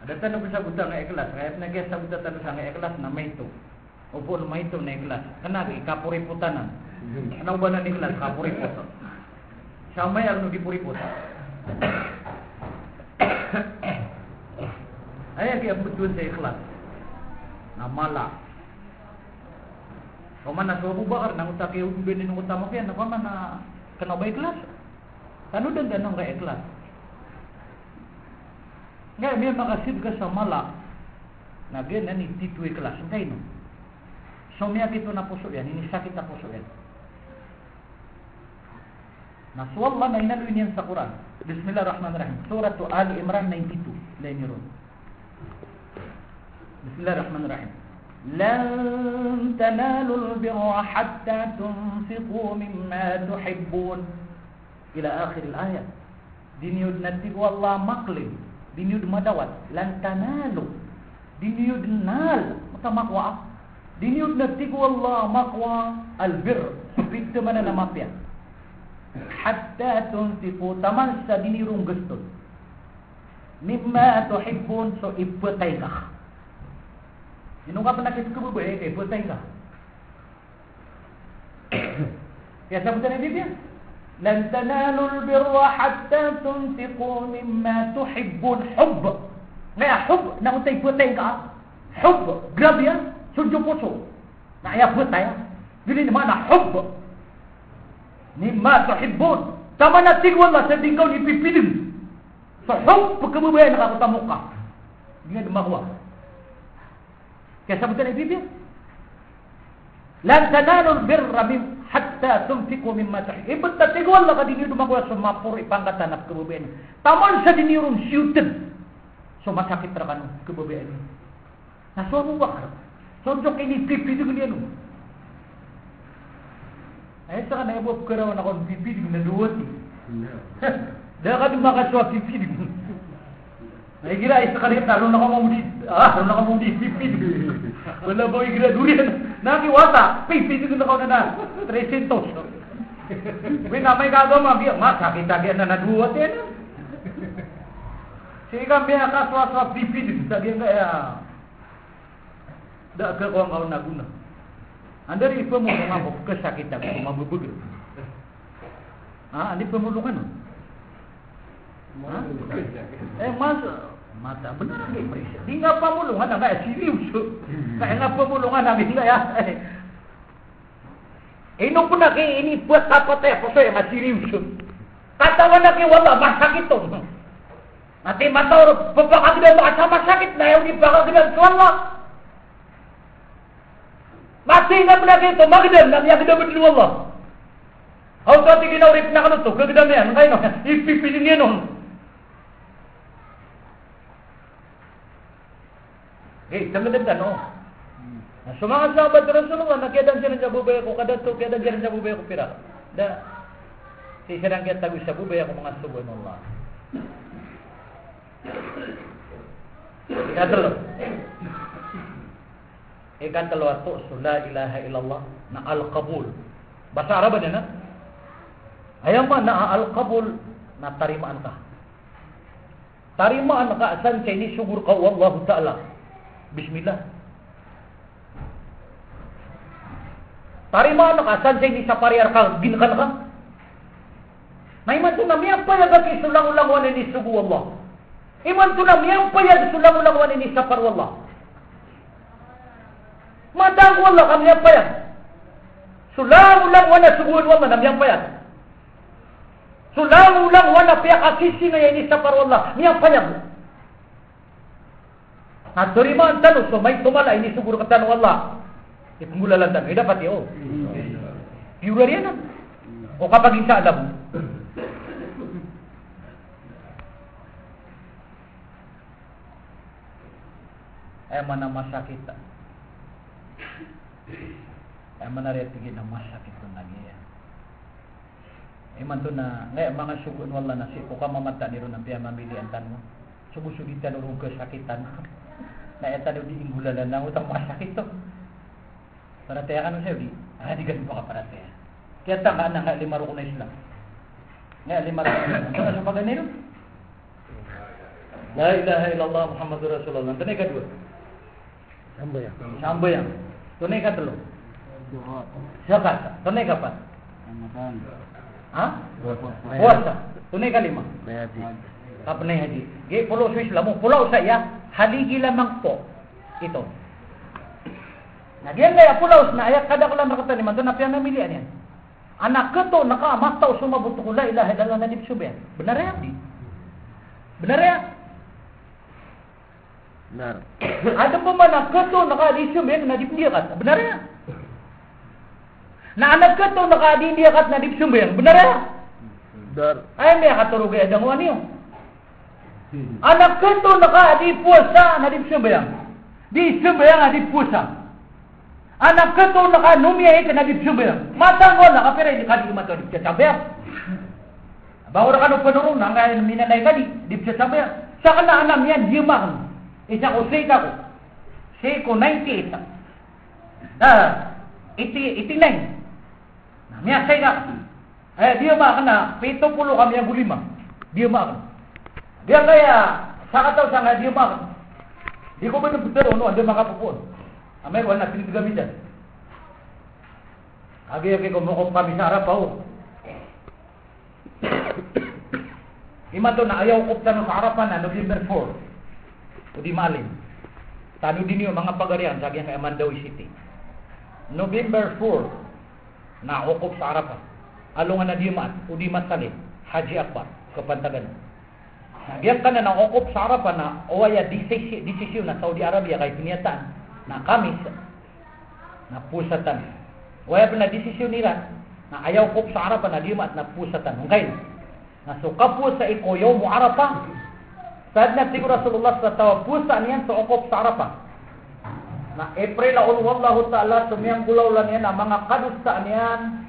Ada tanong ko sa buta nga ikhlas. Kaya nagyas sa buta tanong sa nga ikhlas na may ito. Upo na may ito na ikhlas. Kanagi, kapuriputanan. Ano ba na ikhlas? Kapuriputan. Siya may ano gipuriputan. Ayan kaya betul sa ikhlas. Na mala. Kung man na suhu bakar, nang utaki ubin ng utama kaya, na man na kenapa ikhlas? Kanu dan ganong ka ikhlas. Ngayon, may makasid ka sa mala, na ganyan, ititu ikhlas. Hindi no. So, miyak ito na puso yan, inisakit na puso yan. Naswallah na inaluin yan sa Quran. Bismillahirrahmanirrahim. Surah Ali Imran 92. Lain yun. Bismillahirrahmanirrahim. Lan tanalul birra hatta tunfiqu mimma tuhibbun. Ila akhir al-ayat. Diniud natib wallah maqlim. Diniud madawat. Lan tanalu. Diniud nal. Maka makwa. Diniud natib wallah makwa al-bir. Subit mana nama pia. Hatta tunfiqu taman sa dinirung gustod. Mimma tuhibbun so ipatay ka. Inung ka pa nakit ko ba eh, putay ka. Kaya sabutan ni Biblia, lan tanalul birra hatta tunfiqu mimma tuhibbun. Hubb. Ngaya hubb na untay putay ka. Hubb. Grabe yan. Sunjo puso. Na iya putay. Dili ni mana hubb. Mimma tuhibbun. Tama na tigwan la sa tingkaw ni pipidin. So hubb pagkabubayan nakakutamo ka. Hindi dumakuha. Kaya sabutan ni Biblia, lan tanalul birra hatta tunfiqu mimma tuhibbun. Ibet ta tigwan la kadini dumakuha sa mapuri pangkatan at kabubayan. Taman sa dinirong siyutin. So masakit ra kanu kabubayan. Nasuwa mo ba? Sunjok ini pipidin niya no. Ay sa kana ibo karaw na kon pipidin na duwat. Dah ka dumakaswa pipidin. Ay gira isa kanit taro na ka mo di pipidin. Wala ba igira durian? Nakiwata, pipidin na ko na 300. Wala na may gagawin biya, masakit agad na naduwat yan. Sige biya kaswa pipidin, sabi nga ya. Dak ka ko ang naguna. Andari ipo mo mabok kesakitan ko mabubugil. Andi pemulukan. Mata benar lagi periksa. Di nga pamulungan na kaya serius. Kaya nga pamulungan namin nga ya. Ino po na kayo ini buat apa tayo po sa'yo nga serius. Katawan na kayo wala masakit to. Nanti matawar pagkakagdan makasama sakit na yung ipakagdan sa wala. Masih nga po na kayo ito magdan na miyagdan mo Allah. How to tingin na urip na ka to kagdan na yan. Kayo no, ipipilin niya nun. Tanggadan ka no. Sumangat sahabat Rasulullah nakiadan siya sa bubay ko kadato kiadan siya sa bubay ko pira. Da si sarang kiat tagu sa bubay ko mga subhanallah. Ikatlo ato la ilaha illallah na al-qabul. Bahasa Arab na. Ayaw man na al-qabul na tarimaan ka. Tarimaan ka asan kay ni sugur ka wallahu ta'ala. Bismillah. Tarimaan ka asan kay ni sa pariar ka ginkan ka. Naiman to na miyang payag kay sulang-ulang ni sugu Allah. Iman to na miyang payag sulang-ulang ni sa parwallah. Madang wala kami yang payah. Sulang-ulang wana suguan wala nam yang payah. Sulang-ulang wana pihak asisi na ini sapar wala yang payah. At turimaan talo so may tumala ini sugur katan wala. Ipmulalan tan dapat yo. Pure riyan. O kapag isa alam. Mana masakit. Mana rin tigil na masakit ko nagyaya. Man to na ngay mga sugun wala na si ko ka mamata ni ron ang piya mamilian tan mo. Sumusulitan ro kasakitan. Na eta di ingulalan na utang masakit to. Para tayo ka nung sayo di. Di ganun pa ka para tayo. Kaya taka na nga limaro ko na Islam. Nga limaro ko na Islam. Ano sa paganilo? La ilaha illallah Muhammadur Rasulullah. Tunay ka dua. Sambayang. Tunay ka telo. Siapa? Tunay ka pa? Puasa. Tunay ka lima. Kapanay haji. Gay pulau sa Islam. Pulau saya haligi lamang po. Ito. Nagyan kaya pulau na ayak kada ko lang nakata ni man na piang namilian yan. Anak keto nakamataw sumabuto ko la ilaha illallah na dipsuben. Benar ya? Benar ya? Benar. Ada pa man anak keto nakadipsuben na dipdiakat. Benar ya? Na anak keto nakadipdiakat na dipsuben. Benar ya? Benar. Ay may katurugay adang waniyo. Anak keto nakadipuasa na dipsuben. Di suben na dipuasa. Anak keto nakanumiya ito na dipsuben. Matang wala kapira hindi ka di matawid dipsasaber. Bago na kanong panurong na nga minanay ka di dipsasaber. Sa kana alam yan, diyaman. Isa ko say ka ko. Say ko 98. 89. Miya say ka. Diyaman ka na. 70 kami ang gulima. Diyaman ka. Diyan kaya, sa kataw sa nga diyaman ka. Di ko ba nabutaro, no? Ando makapupuan. Amay wala tinitigamin dyan. Agi kumukop kami sa harapaw. Ima to na ayaw kop tanong sa harapan na November 4. O di malim. Tano din yung mga pagarian sa agyang Amandawi City. November 4 na ukop sa harapan. Alungan na dimat o di masalim. Haji Akbar kapantagan. Nagyan ka na ng ukop sa harapan na oaya desisyon na Saudi Arabia kay piniatan na kamis na pusatan. Oaya pa na desisyon nila na ayaw ukop sa harapan na dimat na pusatan. Ngayon, nasuka po sa ikoyaw mo Arafah. Saad na siguro Rasulullah sa tawa pusa niyan sa ukop sa Arafah. Na April aul wallahu ta'ala sumiyang gulaw lang yan na mga kadusta niyan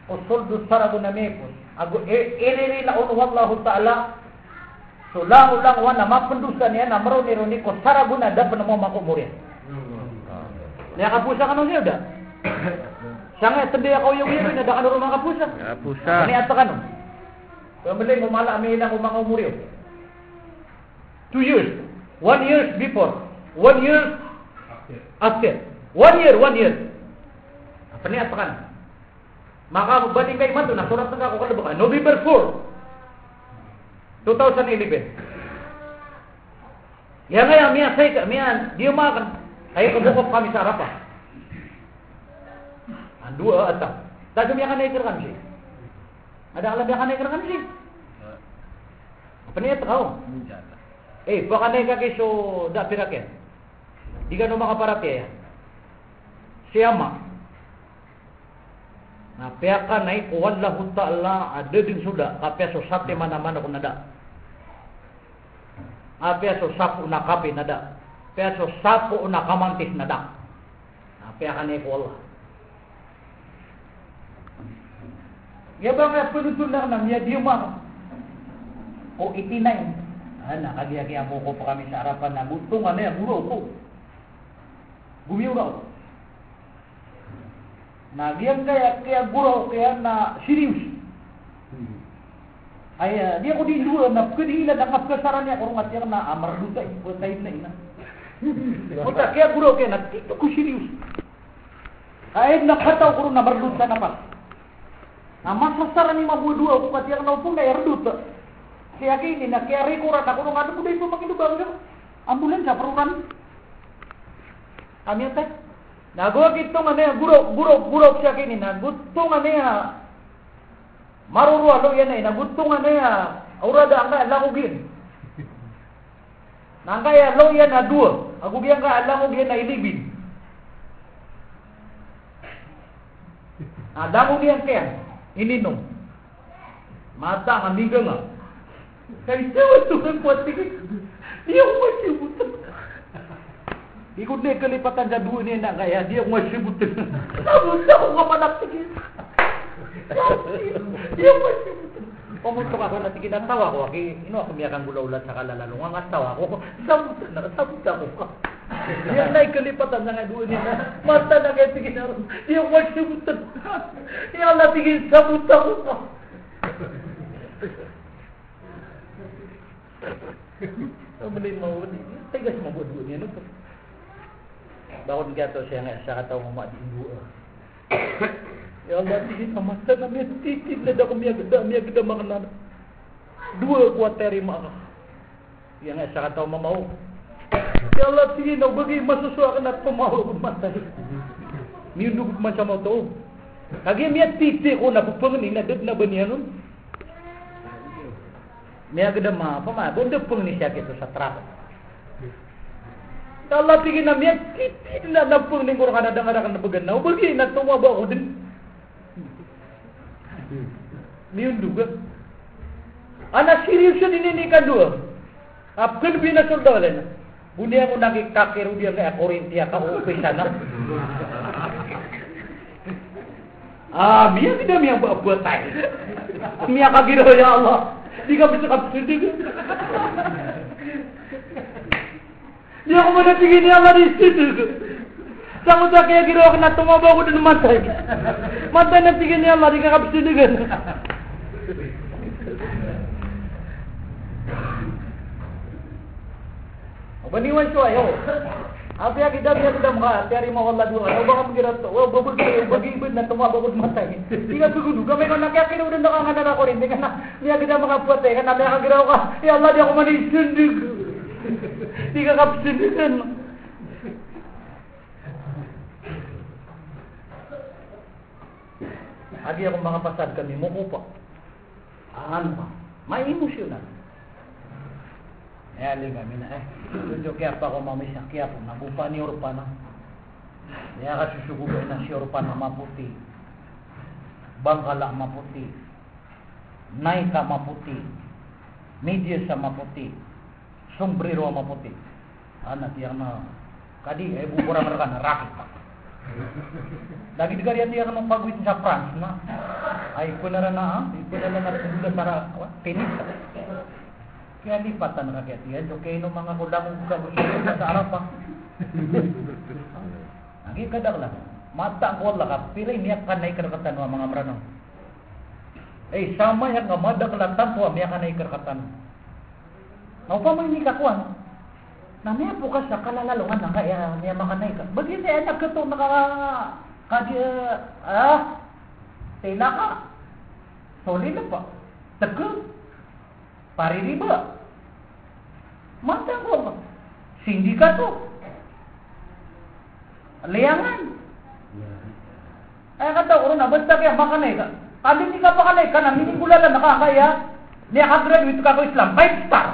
usul dusarago na mepos. Ago iriri la aul wallahu ta'ala sulang-ulang wan na mapendusa niyan na maruni-runi ko sarago na dapat na mo makumurian. Niya kapusa ka nun siya da? Siya nga tanda ako yung yun na dakan rumah kapusa. Kapusa. Ani ata ka nun? Pemiling umala amin ang umang umuriyo. 2 years. 1 year before. 1 year after. 1 year. Apa ni apa kan? Maka banding kay man to nasurat na ako kada November 4. 2011. Yang nga miya say miya dia makan. Ay kabukop kami sa Arafah. Dua atau. Tadi miya kan ikirkan siya. Ada alam yang kanay kan sih? Apa ni tahu? Baka kanay ka kiso da piraken. Di ka no makaparate ya. Siyama. Na pia ka nai ko wallahu ta'ala ada din sudah kapya so sate mana-mana ko nada. Apya so sapu na kape nada. Pia so sapu na kamantis nada. Na pia ka nai ko Allah. Ya bang penutun lang ya dia mah. O itinay. Nakagiyaki ako ko pa kami sa harapan na gutong ano ya guro ko. Gumiyo daw. Nagyan kaya guro kaya na serius. Ay dia ko din dua na kedila dangap kasaran niya kurang at yang na amar duta ko tayo na ina. Uta kaya guro kaya na tito ko serius. Ay nakataw ko na marduta na pa. Nah masasaran ni mabudua ko katiang naupong na erdut. Kaya kini na kaya rekurat ako nung ano buday pa makindo bangga. Ambulan sa perunan. Kami ate. Nagawa kitong ano guro siya kini na gutong ano ya. Marurua lo yan ay nagutong ano ya. Aurada angka langugin. Nangka ya lo yan na dua. Aku biang ka langugin na ilibin. Nah langugin kaya. Ininom. Mata ngambiga nga. Kaya siya ang kuat tingin. Dia masih buta. Ikut na kelipatan sa duwa niya na kaya dia masih buta. Sabuta ko ka manap tingin. Dia masih buta. Pumuntok ako na tingin ang tawa ko. Ino ako miyakang gulaulat sa kalalalungan. Ang tawa ko. Sabuta ko ka. Dia naik kelipatan sa duwa niya na. Mata na kaya tingin na rin. Dia masih buta. Ya Allah tingin sabuta ko ka. Mali mau ni. Tegas mo buat niya no. Bakit gato siya nga sa kataw mo di ibu. Ya Allah tingin mata na may titit na dako miya gada makana. Dua kuat terima. Ya nga sa kataw mo mau. Ya Allah tingin na bagi masusuakan at pamahaw mata. Nindug man sa mo to. Kagi miya titik ko na pupangin na dad na ba niya nun? Miya gada ma bonda pung ni siya kito sa trap. Allah tingin na miya titik na napung ni kurang kadang-kadang na baganaw. Bagi na tumaba ko din. Nindug. Anak serius siya dininikan dua. Apkan binasulda wala na. Bunya ko nakikakiru dia kaya Korintia ka upay sana. Miya tidak miya buat tayo. Miya kagiro ya Allah. Di ka bisa kapsudig. Di ako manatigin ni Allah di situ. Sama sa kaya giro ako na tumaba ko din matay. Matay na tigin ni Allah di ka kapsudigan. Baniwan siya ayo. Apa yang kita mga tiari mo Allah dua. O baka magirat, o babul kayo, bagibid na tuma babul matay. Tiga segundo kami ko nakyakin udah nakanganan ako rin. Tingnan na, niya kita mga puwate, kan namin kagiraw ka. Ya Allah, di ako manisindig. Di ka kapsindigan. Agi akong mga pasad kami, muko pa. Ano pa? May emosyonal. Aling kami na tunjuk kaya pa ako mamisa kaya po nabupa ni Orpana. Kaya ka susugubay na si Orpana maputi. Bangkala maputi. Naika maputi. Media sa maputi. Sombrero maputi. Anak yang na kadi buburang rekan rakit pa. Lagi digari dia kan pagwit sa France na. Ay kunara na tunggu sa tenis. Kaya lipatan rakyat yan. So kayo nung mga kulang kung sa Arab pa. Naging kadak lang. Mata ko lang ka. Pilay niya kanay karakatan ng mga branong. Sama yang nga madak lang tanto niya kanay karakatan. Naupa mo hindi kakuan. Namaya po ka sa kalalalungan na kaya niya makanay ka. Bagay siya nagkato tila ka. Solid na pa. Tegel. Paririba. Mata ko. Sindikato. Liangan. Ay kata ko na basta kaya makanay ka. Kami hindi ka makanay ka na minigulalan nakakaya. Niya ka-graduate ka ko Islam. 5 star.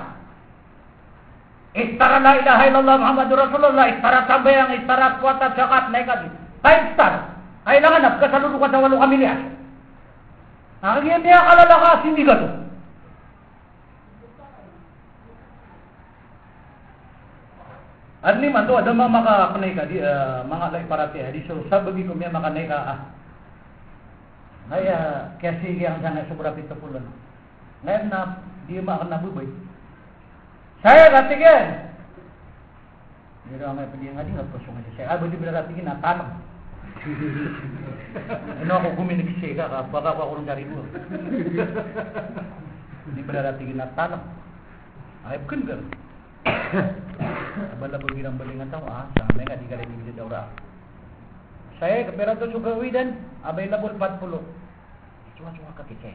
Istara la ilaha illallah Muhammadur Rasulullah. Istara sabayang, istara kuwata zakat naik lagi. 5 star. Kailangan na kasalulukan sa 8 kamilyan. Ang niya kalala ka sindikato. At lima to ada makakanay ka di mga lay parati di so sabagi ko miya makanay ka Ngaya kasi yang sana sobra pito pulan. Ngayon na di makan nabubay. Saya katigan. Di raw may pwede nga di nga pasong siya. Abo di bila tingin na tanong. Ano ako guminig siya ka baka ako ron dari mo. Di bila tingin na tanong. Ay bukan gan. Abala po girang balingan tao sa amin nga di ka rin ibigay daw ra. Saya kapera to sugawidan available 40. Cuma kakicay.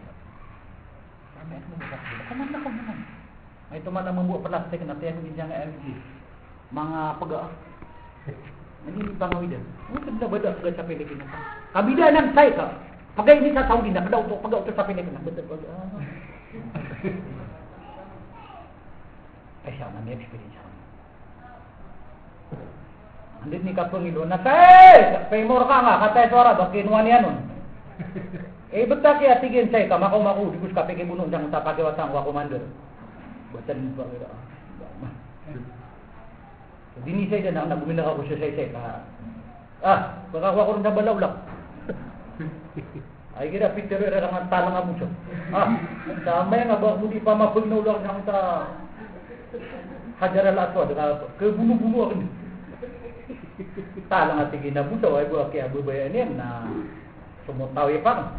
Kami at mga kapila. Kuman na ko naman. May tuman na mambuo plastic na tiyan din nga LG. Mga paga. Hindi pangawidan. Ano kada bada ka sa Pilipinas? Kabida nang say ka. Pagay ni sa Saudi na kada pag-auto sa Pilipinas. Betul. Ay siya na may experience. Andit ni kapangilo na paymor ka nga katay suara ba kinuha niya nun. Basta kaya tigin say ka makaw dikus ka peke bunong jang sa pagiwatang wa commander. Batan ba kira. Dini say na nagumina ako sa say ka. Baka ako ron sa balaw lang. Ay kira Peter era nga talang abuso. Tama nga ba mudi pa mapugno lang ng ta Hajar al-Aswad ke bunuh-bunuh ako ni. Talang at ginabuso ay buwak kaya bubayan yan na sumutaw pa.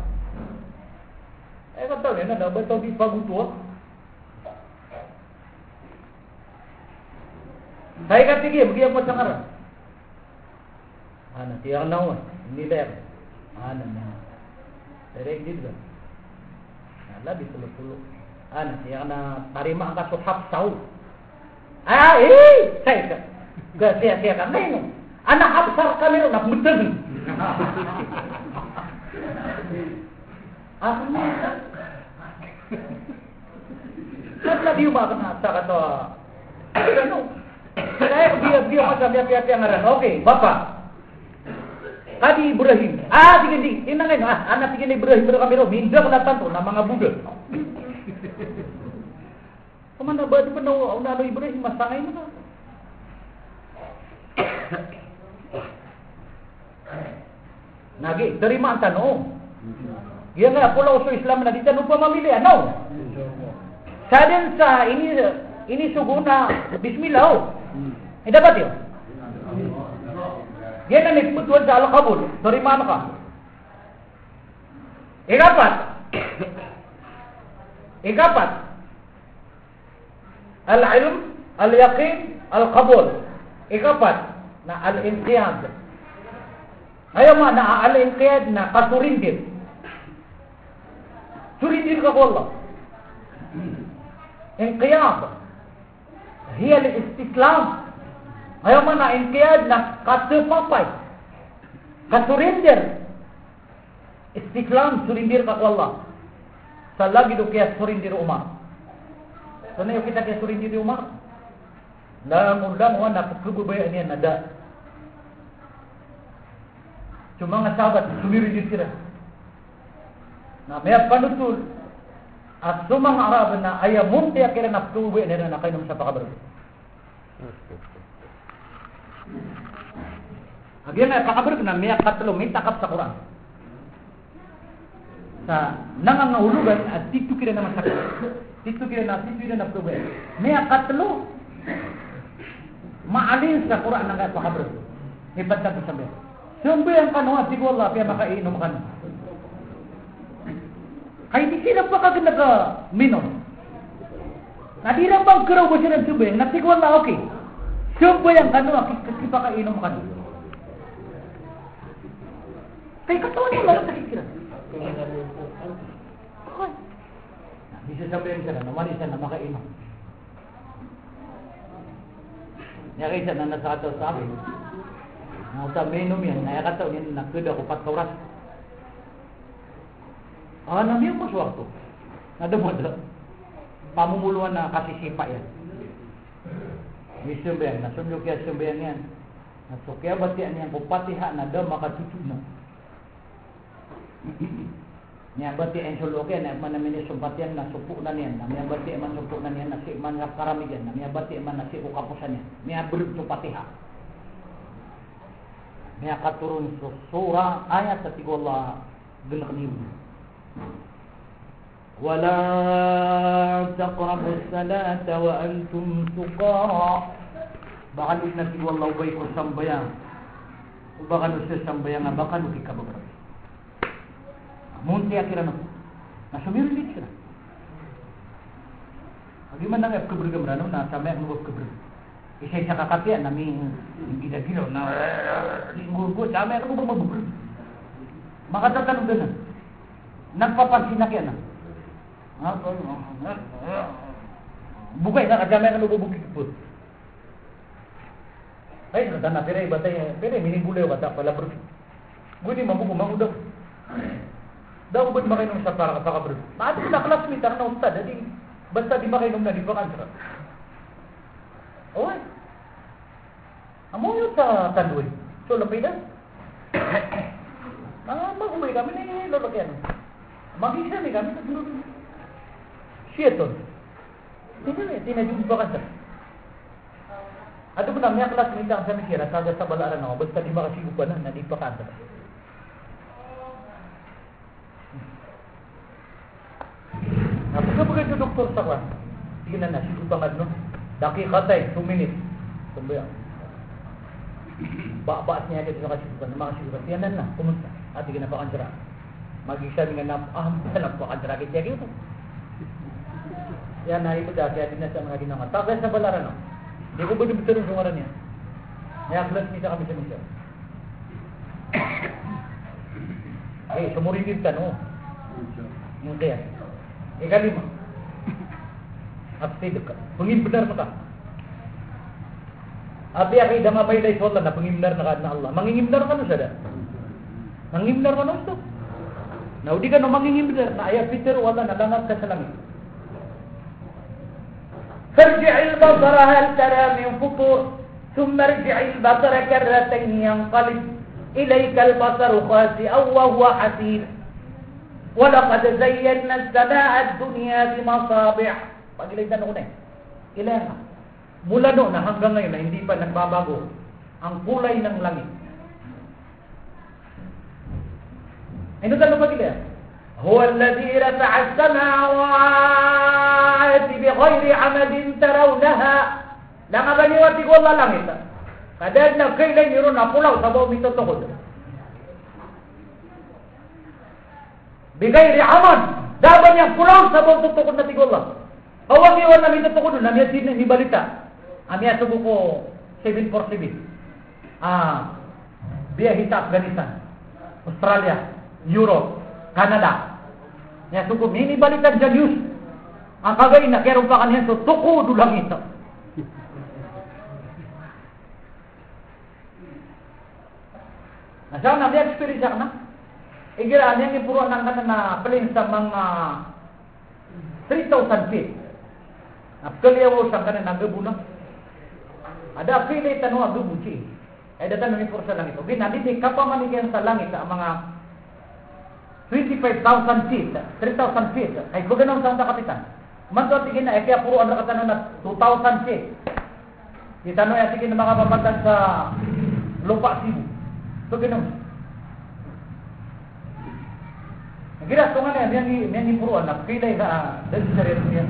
Ay kataw niya na bataw di pagutuwa. Saya katigi bagi apa sangar. Ana tiang nawa ini ler. Ana na. Direct dit ba. Ala di puluh-puluh. Ana tiang na tarima ang kasuhap saw. Saya ka. Siya ka ngayon. Anak absar kami ron nakmuteng. Ano? Saan na ba ka na sa kato? Ano? Kaya dia macam biar yang ngaran. Okey, Bapak. Kadi Ibrahim. Sige. Inang ngayon. Anak sige ni Ibrahim pero kami ron. Minda na tanto na mga Buddha. Kemana ba di penuh unalo Ibrahim masangay na. Nagi, terima ang tanong. Dia nga pulau sa Islam na di tanong pa mamili ano? Sa din sa ini suguna bismillah. Dapat 'yo. Dia na nagputuan sa al-qabul. Terima ka. Ikapat. Al-ilm, al-yaqin, al-qabul. Ikapat. na al-inqiyad. Ayaw ma na al-inqiyad na kasurindir. Surindir ka ko Allah. Inqiyad. Hiya al-istislam. Ayaw ma na inqiyad na kasupapay. Kasurindir. Istislam, surindir ka ko Allah. Sa lagi do kaya surindir Umar. So na yung kita kaya surindir Umar. Lang-ulang na pagkububayan niya nada. Cuma mga sahabat sumirindir sila. Na may panutul at sumang Arab na ayaw munti akira na pagkububayan niya na kainom sa pakabar. Agyan na pakabar na may katlo may takap sa Quran. Sa nangangahulugan at dito kira na masakit. Dito kira na pagkububayan. May katlo maalin sa Quran ng pakabar. Iba't na ito sabi. Sumbi ang kanuha, siguro Allah, kaya makainom ka na. Kaya di sila pa kagad nag-minom. Nadira bang karaw ba siya ng sumbi? Siguro Allah, okay. Sumbi ang kanuha, kasi makainom ka na. Kaya katawan mo lang sakit sila. Di siya sabihin sila, namali siya na makainom. Niya kayo siya na nasa ataw sa amin. Sa minum yan, nakakataw niya nakida ko pat kauras. Namin mo sa wakto. Nadamada. Pamumuluan na kasisipa yan. May sumbayan, nasumyo kaya sumbayan yan. Nasukya batian yan, kupatiha na daw makatutug na. Niya batian sulukyan, na manamin yung sumpatian na supuk na niyan. Niya batian man supuk na niyan, nasi man karamig yan. Niya batian man nasi ukapusan yan. Niya beruk supatiha. Niya katurun sa surah ayat sa Allah genak niyo. Wala taqrabu as-salata wa antum suqara. Baka nung nasigo Allah ubay ko sambayang. O baka nung sa sambayang nga baka nung ikabagras. Munti akira na. Nasumirin dito sila. Bagaimana nga kebergam rano na samay ang nubog kebergam. Isay sa kakatian namin gila-gila na linggo samay ang nubog mabubrug. Makatatanong doon na. Nagpapansin na kaya na. Bukay na kadamay ang nubog bukipot. Ay, nadana pera ibatay pera minibulay kata pala bro. Guni mabugo mangudaw. Daw ba makainom sa para bro. Maati na classmate na ustad, di basta di makainom na di vakansa. Oy. Amo yo sa tanduy. So lapay na. Magumay kami ni lolo kaya. Magisa ni kami sa duro. Sieton. Tinajud vakansa. Ato pun namanya kelas minta sa mikira kada sa balaran ako basta di makasigupan na di pa kanta. Napaka itu doktor sa kwan. Sige na sigupan adno. Daki katay 2 minutes. Tumbayang. Ba niya dito nakasigupan, makasigupan. Tiyanan na, kumusta? At sige na pa kansara. Magisa nga na napakansara kit yagi ito. Yan na ito dati atin na sa mga ginanga. Tagal sa balaran ako. Di ko betul-betul yung sungaran niya. May aklas nita kami sa misya. Sumurin ka, no? Yung kaya. Ikalima. Abstid ka. Pangimbenar na ka. Abi aki damabay day sola na pangimbenar na ka na Allah. Mangingimbenar ka no sada? Mangingimbenar ka no ito? Na di ka no mangingimbenar na ayat Peter wala na langap ka sa langit. فارجع البصر هل ترى من فطور ثم ارجع البصر كرتين ينقلب إليك البصر خاسئا وهو حسير ولقد زينا السماء الدنيا بمصابيح. Pagilitan ako na ilan mula noon na hanggang ngayon na hindi pa nagbabago ang kulay ng langit. Ano ka pagilitan? هو الذي رفع السماوات بغير عمد ترونها. Lang abaliwati ko Allah langit. Kadad na kailan yun na pulaw sa bawang mitotokod. Bigayri amad. Daban yung pulaw sa bawang tutokod na tigollah. Hawag iwan na mitotokod na miya sinin ni balita. Amiya subo ko 747. biyahe sa Afghanistan, Australia, Europe, Canada. Nya suko mini balikan dyan news. Ang kagay na kaya pa kanyan so tuko dulang ito. Nasaan na biya experience ka na? Igira yang ipuruan ng kanan na plane sa mga 3,000 feet. Apkaliyaw sa kanan nagabulang. Ada pili tanong agabuchi. Ay datan ng ipur sa langit. Okay, nandito kapamanigan sa langit ang mga 25,000 feet, 3,000 feet. Ay kuganong sa kapitan. Manto tigin na kaya puro ang nakatanon na 2,000 feet. Itanong ya tigin na makapapatan sa lupa Cebu. Kuganong. Kira tungan na yang ipuruan na pilay na dahil sa sarili niya.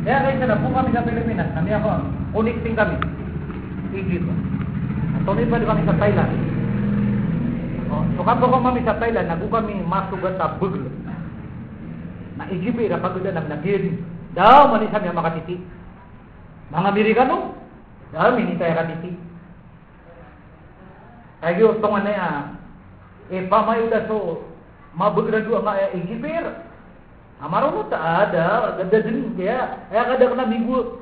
Kaya kayo na po kami sa Pilipinas, kami ako, connecting kami. Egypt. Tunay pa di kami sa Thailand. So kapag kami sa Thailand, nagu kami masugat sa Bugl. Na Egypt na pagod na nagin. Daw manis kami ang makatiti. Mga Amerikano, daw minitay katiti. Kayo tungan na yan. Pamayo da so mabegradu ang Egypt. Amaro ta ada ganda din kaya kada kana minggu.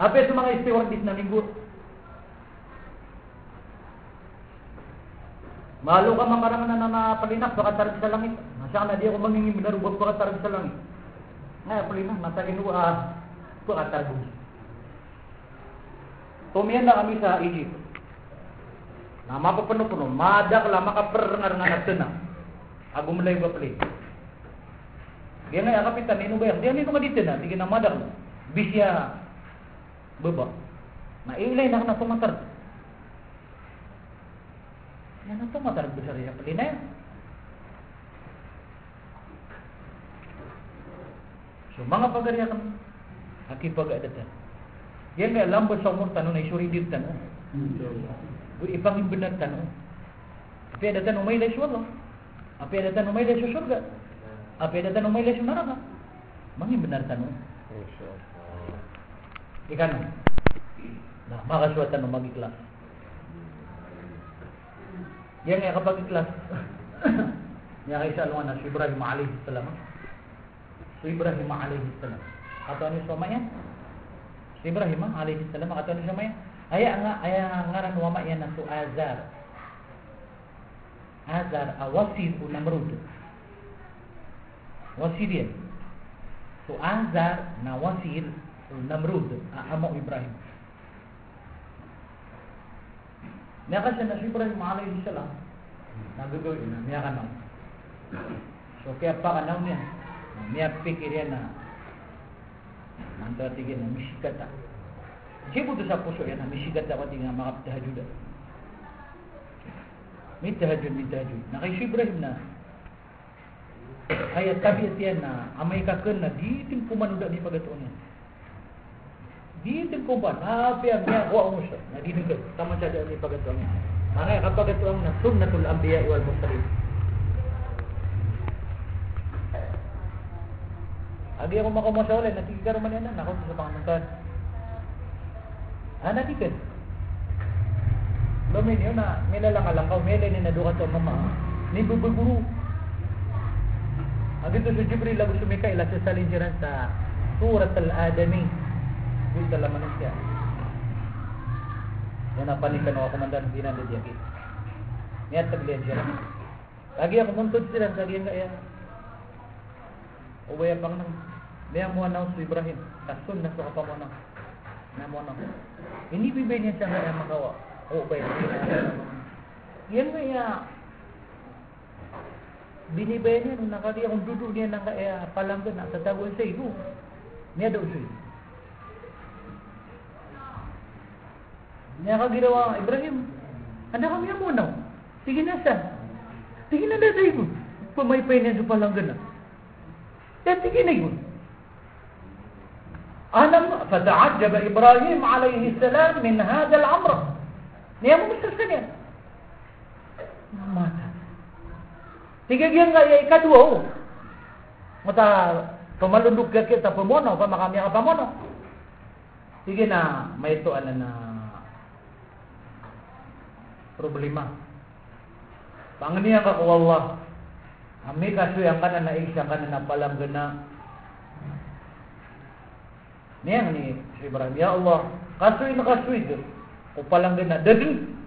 Apa sa mga stewardess na minggu. Malo ka mamarangan na palinak baka tarag sa langit. Nasya na di ako mangingin binarubag baka tarag sa langit. Nga palinak nasa Ginoo baka tarag. Tumiyan na kami sa Egypt. Na mapapuno-puno, madak la makaperengar nga nagtena. Ago mulay ba pali. Dia nga kapitan nino bayang, dia nino nga dito na, tigin na madak. Bisya beba. Na ilay na na tumatar. Yan na tumatar besar ya pali na yan. So mga pagarya kan akipagadatan. Yan nga lambot sa umur tanong na isuri tanong. Ipangin benar tanong. Tapi ada tanong may lesu Allah. Tapi ada tanong may lesu surga. Tapi ada tanong may lesu neraka. Mangin benar tanong. Ikan. Nah, maka suatu tanong mag-ikhlas. Yang nga kapag ikhlas. Yang isa luan na si Ibrahim alaihi salam. Si Ibrahim alaihi salam. Kata ni suamanya. Si Ibrahim alaihi salam kata ni suamanya. Aya ngaran wama yan na so Azar. Azar awasir o Namrud. Wasir yan. So Azar na wasir o Namrud. Amo Ibrahim. Naka siya na si Ibrahim alayhi salam. Nagagawin na. Niya ka na. So kaya pa ka na niya. Niya pikir yan na. Mantatigin na misikata. Siapa tu siapa puso yan na misigat ako tingnan mga tahajud. May tahajud. Nakay si Ibrahim na kaya tabiat yan na amay kaken na di tim kumanuda di pagatuon yan. Di tim kuman api ang niya wa mo siya. Nagidin ka tama siya di pagatuon yan. Mga kapagatuon na sunnatul anbiya wal mursalin. Agi ako makamasawala natigigaro man yan na ako sa pangamuntan. Anak ikan. Lamin yun na nilalang kau mele ni nadukat to mama. Ni bubuguru. Agito sa Jibril lagu sumika ila sa salinjiran sa surat al-Adami. Dito laman siya. Yan ang panikan o komandan binan di diaki. Niya taglian siya. Lagi ako muntod sila sa diyan kaya. Ubaya pang nang niya mo announce Ibrahim. Kasun na sa kapamo nang. Namo nang. Ini bibay niya siya nga magawa. O ba yan? Yan nga binibay niya nung nakali akong duduk niya ng palanggan na tatawin sa ibu. Niya daw siya. Niya kagirawa, Ibrahim, anak kami mo na. Sige na siya. Sige na sa ibu. Pamaypay niya sa palanggan na. Yan, sige na yun. فتعجب إبراهيم عليه السلام من هذا الأمر. Niya mo misal niya. Mata. Tigagyan nga iya ikadua. Mata pamalundok ka kita pamono, pamakami ka pamono. Sige na, may ito na problema. Pangniya ka ko Allah. Ami kasoy ang kana na isa kana na palang gana. Niya ni si Ibrahim, ya Allah, kasoy na kasoy de. Ko palang gana. Dadin.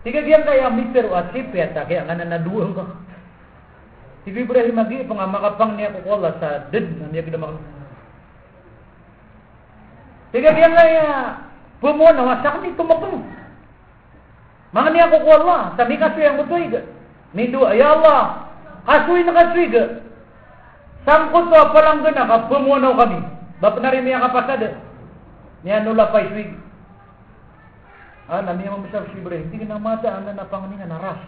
Tiga diyan kaya mister o asip ya ta kaya kana na duwa ka. Si Ibrahim magi pangamakapang niya ko Allah sa ded na niya gidamang. Tiga diyan kaya pumo na wasak ni tumapong. Mga niya ko Allah, sabi kasoy ang butoy ga. Ni duwa, ya Allah, kasoy na kasoy ga. Sangkot to palang gana ka pumo na kami. Bap na rin niya kapasada. Niya nula pa iswig. Nami ang misal si Ibrahim, hindi na mata ang napanganingan naras.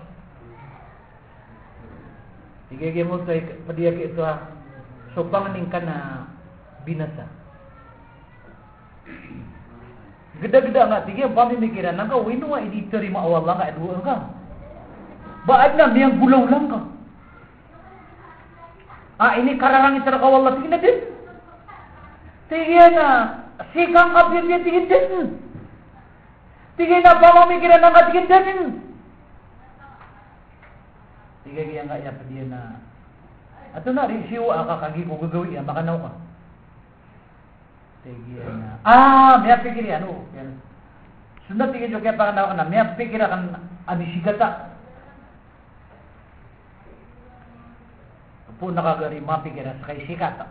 Sige mo tayo padiya ka ito so panganing ka na binasa. Geda-geda nga tigil pamimikiran nang ka wino ay di terima awal lang ka edwa ka. Baad na niyang gulaw lang ka. Ini kararang ito ka wala tigil na din. Tigil na sikang kapir niya tigil din. Tigil na pamimikiran nang ka tigil din. Tigil kaya nga iya padiya na ato na rin siwa ka kagi ko gagawin makanaw ka. May pikir yan. Sunod tingin nyo kaya pakanaw ka na, may pikir akan anisigata. Po nakagari mapikir sa kay sikata.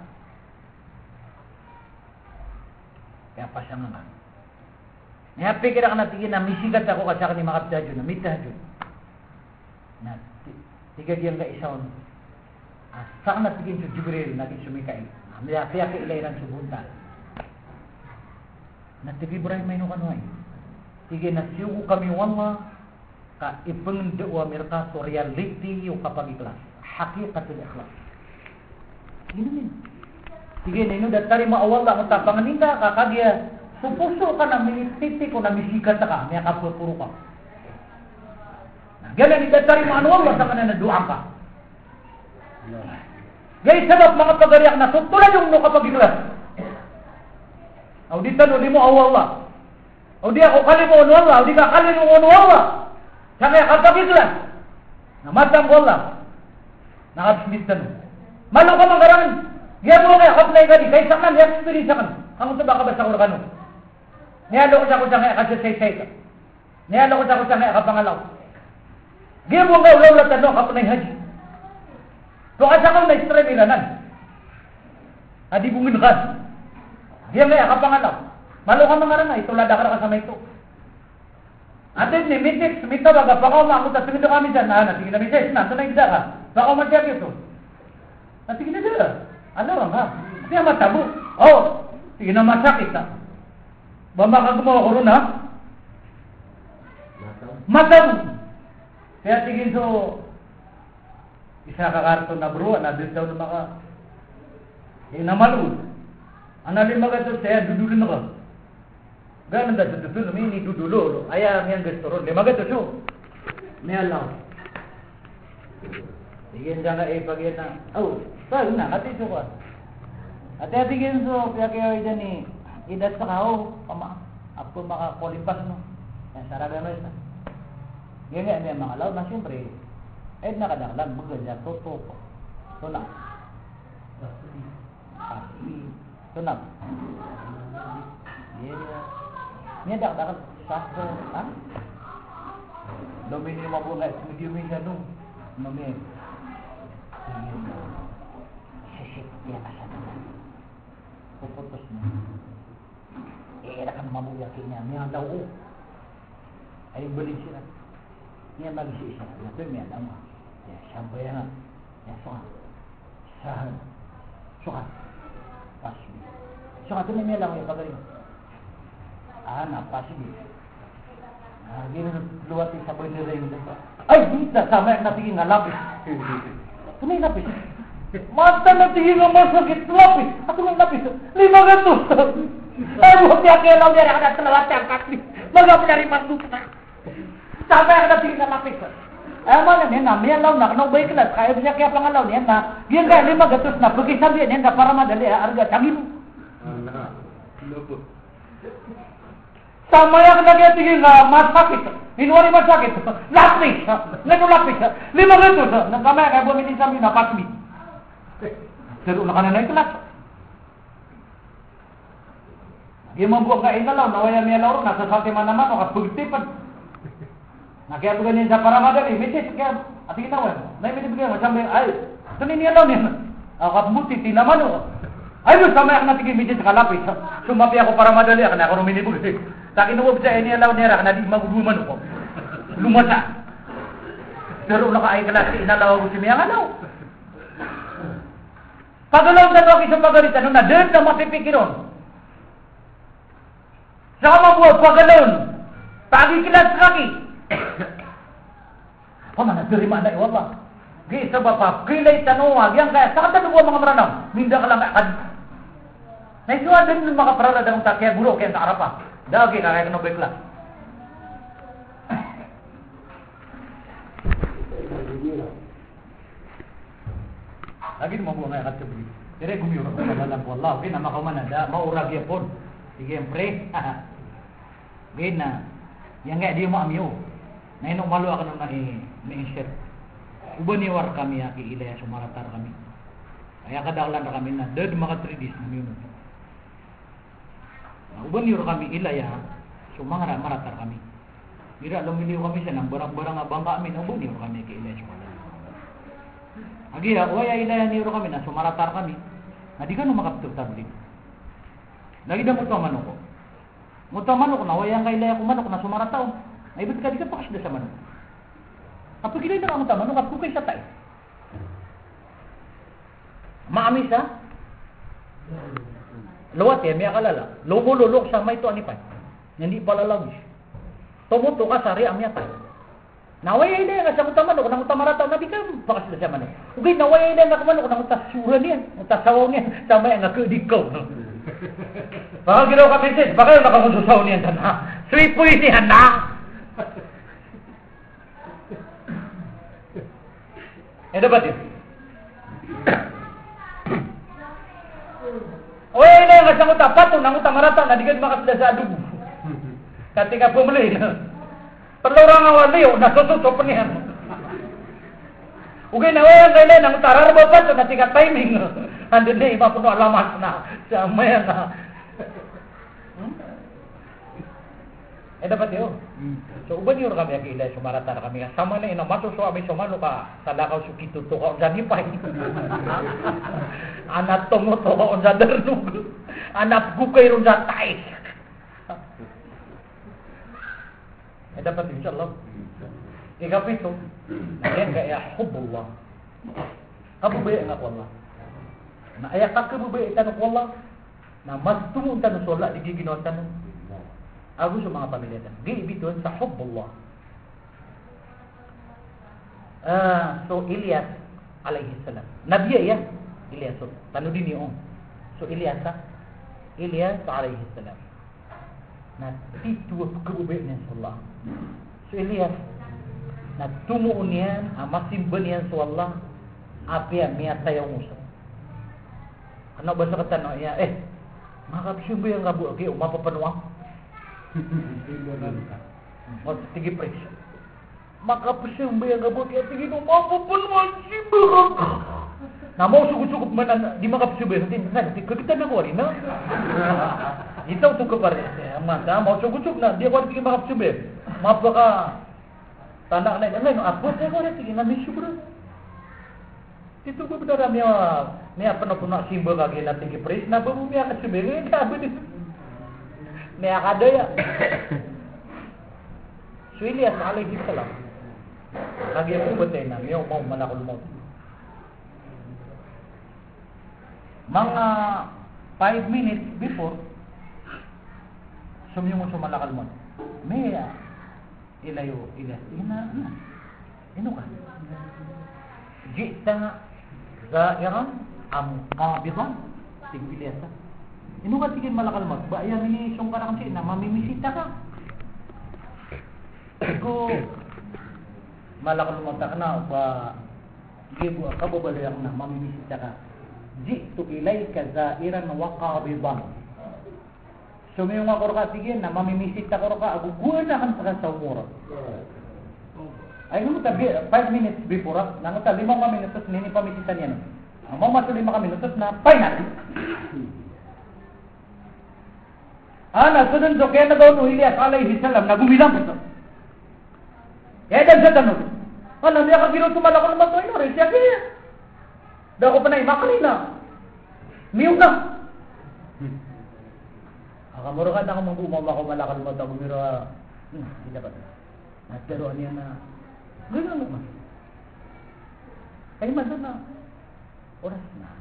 Kaya pa siya nga. May pikir akan natigin na misigat ako kasi akan ni makapta dyan, na mitah dyan. Na tiga diyan ka isaon. Saan natigin sa Jibril, naging sumikay. May kaya kailangan subuntan. Natibi Ibrahim may nukanway. Sige nasiugo kami wala ka ipengdewa mirka to reality yung kapag ikhlas. Hakikatul ikhlas. Gini. Sige nino datari maawal lang tapangan ninda kakagya. Supuso ka na minititi ko na misikat ka. May kapupuro ka. Gana ni datari maanwal lang sa kanana doa ka. Gaya sabab mga pagariak na tutulan yung no kapag ikhlas. Aw di tanong di mo awala. Aw di ako kali mo wala, aw di ka kali mo wala. Kaya kapag isla. Namatang wala. Nakabisbis tanong. Malo ka manggarangan. Diya mo kaya kaplay ka di kay saknan ya experience kan. Kamu sa baka basta urgano. Nialo ko sa kaya kasi say ka. Nialo ko sa kaya kapangalaw. Diya mo nga ulo tanong kaplay haji. To asa ka na istre milanan. Adi bungin ka. Dia nga kapangalaw. Malo ka mga rana, itulad ka sa may ito. Atin ni Mitix, mita baga, baka ako ta sumito kami dyan, natigin na Mitix, nasa na igda ka. Baka umadyag ito. Natigin na dyan. Ano lang ha? Siya matabo. Sige na masakit ha. Bama ka gumawa ko ron ha? Matabo. Kaya tigin so, isa kakarton na bro, nabil daw na maka, namalud. Anali magato saya dudulin ako. Ganun da dudul mi ni dudulo. Aya miyan gastoro. Le magato so. May alaw. Sige nga pagyan na. Saan na kati so ka. Ate tigin so kaya kayo diyan ni idas ka kama apo makakulimpas no. Yan saraga mo isa. Yan may mga alaw na siyempre. Nakadaklan maganda toto. So na. Tunab. Niya dak sakto, ha? Domini mo po na medium siya no. Mami. Sisip dia kasar. Puputus na. Era kan mamuya kanya, niya daw. Ay balik siya. Niya magsi siya. Nato niya daw. Ya sampai na. Ya suka. Pasmi. So ato niya lang yung pagaling. Pasmi. Gini luwat sa boy ni ring. Ay, dita sama na tingin nga lapis. Tunay lapis. Mata na tingin nga masakit lapis. Ato nga lapis. 500. Ay, buhat niya kaya lang niya kada telawat ang kakli. Magapilari pagduta. Sama na tingin nga lapis. Ay mana niya na, may alaw na, kanong bay kelas, kaya siya kaya pangalaw niya na, yan kaya 500 na, pagkay sabi niya na para madali, arga, tagi mo. Sama yang lagi tinggi nga masakit. Inuari masakit. Lapis. Ngayon lapis. 500. Nang kamay kaya bumitin sa amin na pasmi. Pero na ka na kelas. Dia membuat ka inalaw. Nawaya niya lauro. Nasa salte man-man. O kapagtipan. Kaya bukan niya sa Ramadan. Message kaya. At ginawa. Naimiti bigyan. Macam ay. Ito niya law niya. Kaputi. Tinaman o. Ay, sama yang natigil message sa kalapis. Sumapi ako para madali. Kana ako rumini bugay. Tak kinuwag sa ini alaw niya. Kana di maguduman ko. Lumasa. Pero naka ay kelas. Inalaw ako si Miyang alaw. Pagalaw na ako isang pagalitan. Nung na-dead na mapipikiron. Sama buat pagalaw. Pagi kelas lagi. Apa mana terima na iwala? Gi sebab apa? Kilay tanuwag yang kaya sa kanta mga maranaw. Minda ka lang kan. Naisuan din ng mga parala ng takya guro kaya sa arapa. Dagi ka kaya kanobay kelas. Lagi mo buang ay katsa beli. Dire gumiyuro ko dalam wallah. Okay na makaman ada maurag yapon. Sige pre. Gina. Yang enggak dia mau amio. Nah ino malu akan na share. Ubaniwar kami aki ilaya sumaratar kami. Kaya kadaulan kami na dad mga tridis na yun. Ubaniwar kami ilaya sumaratar kami. Mira lumiliw kami sa nang barang-barang abang kami na ubaniwar kami aki ilaya sumaratar. Agi ya, waya ilaya niyo kami na sumaratar kami. Na di ka no makaptur tablig. Lagi daw mo manok ko. Muto manok na waya kay ilaya ko manok na sumarataw. Ay ibig ka di ka pakasda sa manok. Apa gila na kamu taman nukap kukay sa tay? Maamis ha? Luwat miya kalala. Lumululok sa may to anipay. Hindi pala lagis. Tumuto ka sa ri amya tay. Nawaya ina nga sa mutaman ko nang utamarata na di ka pakasda sa manok. Ugay nawaya ina nga kumanok nang utasura niyan. Utasawaw niyan. Sama nga kedikaw. Baka ginaw ka pinsis. Baka yung nakamususaw niyan sana. Swipoy niyan na. Dapat yun. O na yung kasang utapat, nang utamarata, nadigad makasda sa adubo. Ketika pumuli, perlu orang awaliyo, nasusuto pa niyan. Ugay na wayan kailan, nang utarar bapat, ketika timing, andun na iba puno alamat na, sa maya na. Dapat yun. So uban yun kami akilay sumarata na kami. Sama na ina masuso kami sumano ka talakaw sukito to ka sa nipay. Anak tomo to ka sa dernug. Anak gukay ron sa tay. Dapat insyaallah. Ikapito. Ayan kaya hubbullah. Kabubay nga wallah. Na ayak ka kabubay tanong wallah. Na mas tumunta no sola di giginaw tanong. Aku sa mga pamilya tan. Di ibituan sa hubbullah. So Ilyas alaihi salam. Nabi ya Ilyas. Tanu din yung. So Ilyas alaihi salam. Na titu kubbe niya sa Allah. So Ilyas na tumuon niyan, masimban niyan sa Allah. Apia miya tayo musa. Ano ba sa katano ya? Makapsumbi ang gabu okay, mapapanuwa. Mau tinggi periksa. Maka pesing bayang gabut ya tinggi no mampu pun masih berak. Nah mau cukup mana di maka pesing bayang nanti kita nak wari na. Itu tu kepada maka mau cukup na dia wari tinggi maka pesing bayang. Maaf baka tanda naik apa saya wari tinggi na misu berak. Itu benar ni apa nak simbol kaki na tinggi periksa na baru ni akan sebegini dah begitu. Ni ada ya. Ilyas alaihi salam. Lagi aku betul na, miyo mau malakul maut. Mga 5 minutes before, sumiyong mo malakal maut. May ilayo Ilyas. Ino ka? Jita zairan am qabidan. Tig Ilyas. Ino ka tigil malakal maut. Ba yan ini isong karang si na mamimisita ka. Ko malakal maut ka na ba gibo kababalayak na mamimisita ka. Jitu ilayka zairan wa qabidan. So may mga korka tigin na mamimisit ta korka aguguan na kan sa umura. Ay nung tabi 5 minutes before nang ta 5 minutos nini pamisitan yan. Ang mau masuk 5 minutos na final. Ana sunod so kaya na daw no Ilyas alayhi salam nagumilang ito. Kaya dan sa tanong. Alam niya kagiro tumalakon naman to ino siya kaya. Daw ko pa na imakalina. Miyo na. Akamuro ka na kung mag-umama ko malakal mo ito gumiro. Hindi ba? Nagtaroan niya na. Gano'n naman. Ay man na. Oras na.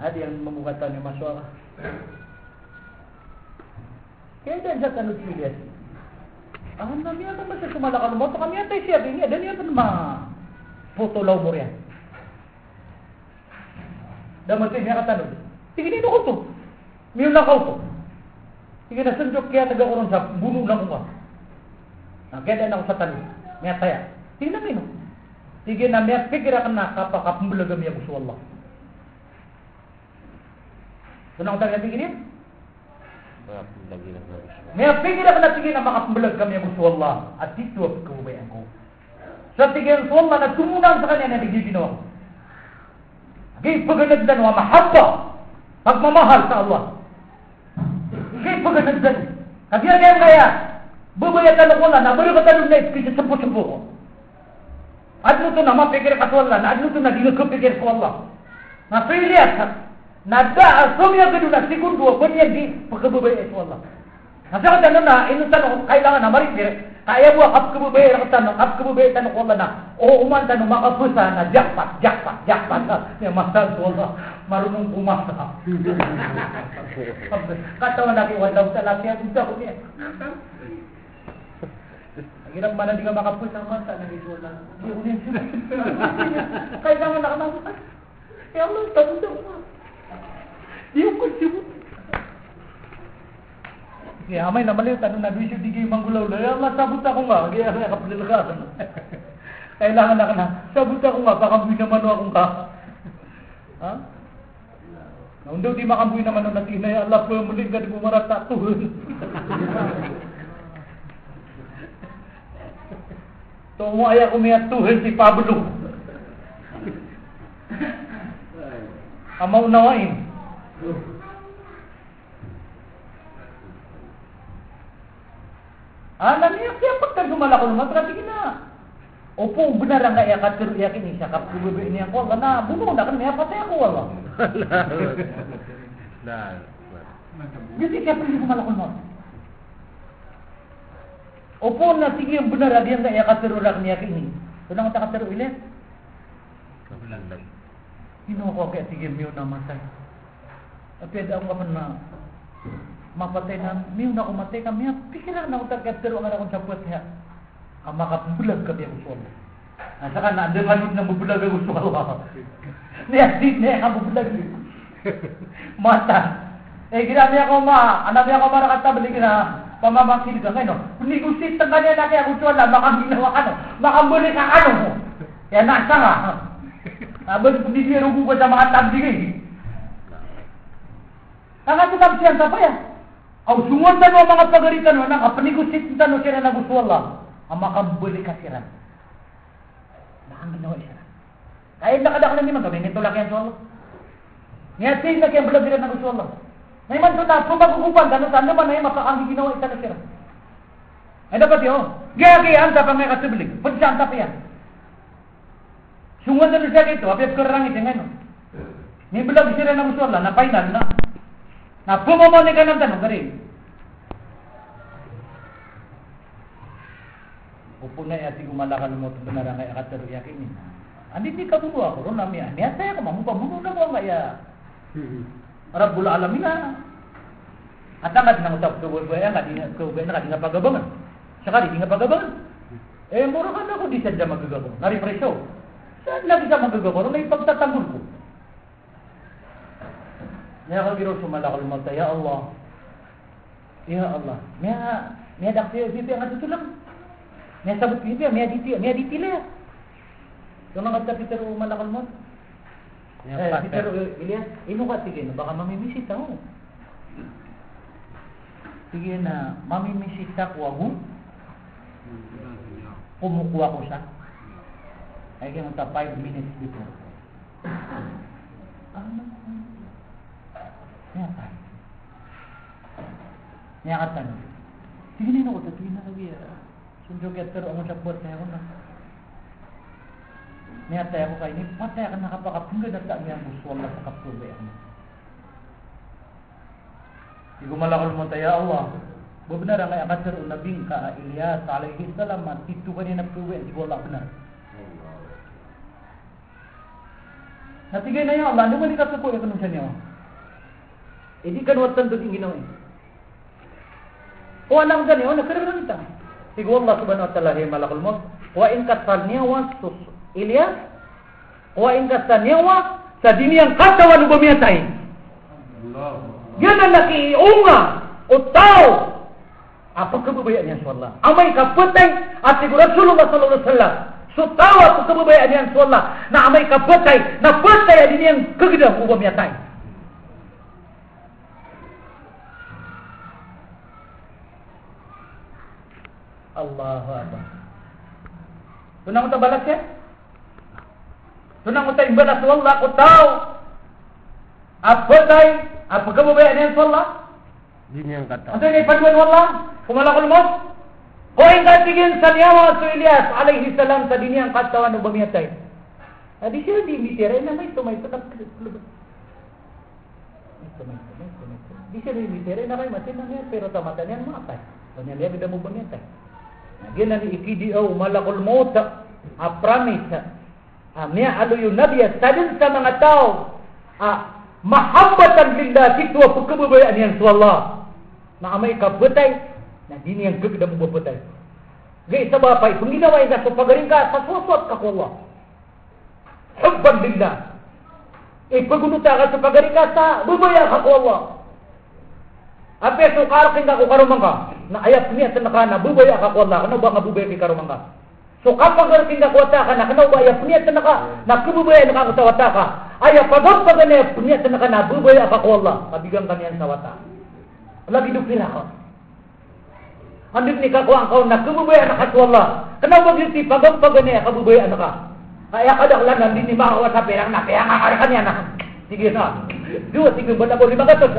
Adi ang mamukatan ni Maswara. Kaya dyan sa tanong Ilyas. Aham na niya naman sa sumalakal mo. Ito kami atay siya. Dan niya ito naman. Putulaw mo riyan. Damatay niya katanong. Tingin ito ko ito. Miyo na ko ito. Sige na sundok kaya taga-uron sa buno na ko ka. Kaya din ako sa tanong. May ataya. Tingin na mino. Sige na may pikira ka na kapakapambulagam niya gusto Allah. Tunang tayo tingin niya? May pikira ka na tingin na makapambulagam niya gusto Allah. At dito ang kawabayan ko. Sa tingin gusto Allah na tumunang sa kanya na nagbibinawa. Kaya paganagdan wa mahabba. Pagmamahal sa Allah. Kaya paganagdan. Kaya kaya. Babayatan ako lang. Nabaro ka talong na ipikit sa puso-puso ko. At nito na mapikir ka sa Allah. At nito na ginagkapikir sa Allah. Na Ilyas. Nada asumya ka doon na segundo. Kanya di pagkababayat sa Allah. Nasa ka tanong na. Inutan ko kailangan na maripir. Kaya mo kap kababayat ka tanong. Kap kababayat tanong ko Allah na. O uman tanong makapusa na jackpot. Yung masal sa Allah. Marunong pumasa. Katawan natin wala sa lasya. Buta ko niya. Hirap mana di ka makapus ang mata na visual lang. Di unin siya. Kailangan nakamamukha. Ya Allah, tabos ako. Di ako sibot. Kaya amay na maliw, tanong na visyo di kayo manggulaw. Ya Allah, sabot ako nga. Kaya kaya kapalilagasan. Kailangan na ka na. Sabot ako nga, kakambuy naman akong ka. Ha? Undaw di makambuy naman ang natin. Ya Allah, pumuling ka di bumarata. Tuhun. Tumo ay ako may atuhin si Pablo. Amaw nawain. Naniyak siya pagka gumalakol mo. Traffic na. Opo, benar ang kaya katir yakin siya. Kapag ini ako, na buno na kan may patay ako wala. Jadi siya pwede gumalakol mo. Opo na sige ang benar dia enggak ya katirurak niya kini. Tunang ta katiru ile. Kabulan. Ino ko kaya sige miyo na matay. Tapi ada ako man na mapatay na miyo na ko matay kami. Pikiran na ko ta katiru ang akong sapot niya. Ang makabulag kami ang usul. Asa ka na manod na mabulag ang usul. Niya di niya ang mabulag. Mata. Ginami ako anak niya ko marakata balik na pamamakil ka ngayon. Punigusit ang kanya na kaya gusto wala, makaginawa ka no. Makambuli ka ano mo. Kaya nasa nga. Abang pundisiya rugo ko sa mga tabdigay. Tangan ito siya sa paya. Aw sungon tano mga pagaritan no, nakapanigusit tano siya na gusto wala. Ang makambuli ka siya. Makaginawa siya. Kaya nakadak na naman kami, nito laki ang suwalo. Niya sin na kaya balagiran na gusto wala. May man na pumagugupan tanong saan naman ay mapakang ginawa isa na siya. Ay dapat yun. Gaya-gayaan sa pangay kasublik. Pansaan pa yan. Sungan na siya dito. Apiyap karang ito ngayon. May bulag siya na gusto lang. Na final na. Na pumamoni ka ng tanong. Garing. Upo na yati gumalakan mo ito na lang ay akataro yakin. Andi di ka buno ako. Ron nami. Niya tayo ka mamupabuno na mo nga. Rabbul alamin na. At angkat nang utap tubuhay nga di nga pagabangan. Saka di nga pagabangan. Mura ka na ako di sadya magagabang. Na-refresho. Saan lagi sa magagabang? May pagtatanggol ko. Niya kagiro sumalakal mata. Ya Allah. Ya Allah. Niya daksya siya nga tutulang. Niya sabot siya. Niya ditila. Kung nga kapitero malakal mata. Pero Ilyas, ino ka sige, baka mamimisit ako. Sige na, mamimisit ako ako. Kumukuha ko siya. Ay kaya magta 5 minutes before. Niyakatan. Sige na ako, tatuin na lagi. Sundyo kaya pero ang sa puwet na ako na. Niyatay ako kayo, patay ka nakapakapungga na tayo ang gusto Allah sa kapulay ako. Di ko malakal mo tayo, Allah. Benar ang akasir nabing ka Ilyas alaihi salam itu kanina puwe di wala benar. Natigay na ya Allah, naman ka sa ko kanun siya niya. Idi kan watan to ginaw eh. O anang ganyo nakararan ta. Sigo Allah subhanahu wa ta'ala hay malakul maut wa in katanya wasus Ilyas wa in katanya wa sa diniyang katawan bumiatay. Allah. Yan ang nakiunga utaw apa kebabayaan yang Allah. Amai kapatay at siguro Rasulullah sallallahu alaihi wasallam. So tawa apa kebabayaan yang Allah. Na amai kapatay na patay adin yang kegedam ubam yatay. Allahu akbar. Tunang uta balas ya? Tunang uta imbalas wallah ko tahu. Apa tay apa kebabayaan yang Allah? Din yang kata. Ano yung ipaduan wallah? Kumalakul mo? O yung katigin sa niyawa sa Ilyas alaihi salam sa diniyang katawan o bamiyatay. Di siya di mitira. May tumay. Di siya di mitira. May masin na niya. Pero tamatan niya matay. Kanya liya bida mo bamiyatay. Nagyan na ni ikidiaw malakul mo promise. Niya alo yung nabiya. Sadin sa mga tao. Mahabbatan lillah. Itu apa kebabayaan yang Allah. Na amay kapatay na dini yang kegedam bapatay. Gay sa bapay pangginaway ka sa pagaring ka sa suwat ka ko Allah. Hubban lillah. Pagunuta ka sa pagaring ka sa bubaya ka ko Allah. Ape so karaking ka ko karumang ka na ayat niya sa nakana bubaya ka ko Allah. Ano ba nga bubaya ki karumang ka? So kapag karaking ka ko ta ka na kano ba ayat niya sa naka na kububaya na ka sa wata ka. Ayat pagod pagane niya sa nakana bubaya ka ko Allah. Kabigang kaniyan sa wata. Lagi hidup nila. Andip ni kakuang kau nak kebubayaan ka sa Allah. Kenapa gitu pagod-pagod niya kebubayaan ka? Kaya kadaklan nandini makawa sa perang na kaya ngakarakan niya na. Sige na. Dua sige benda boleh magatos.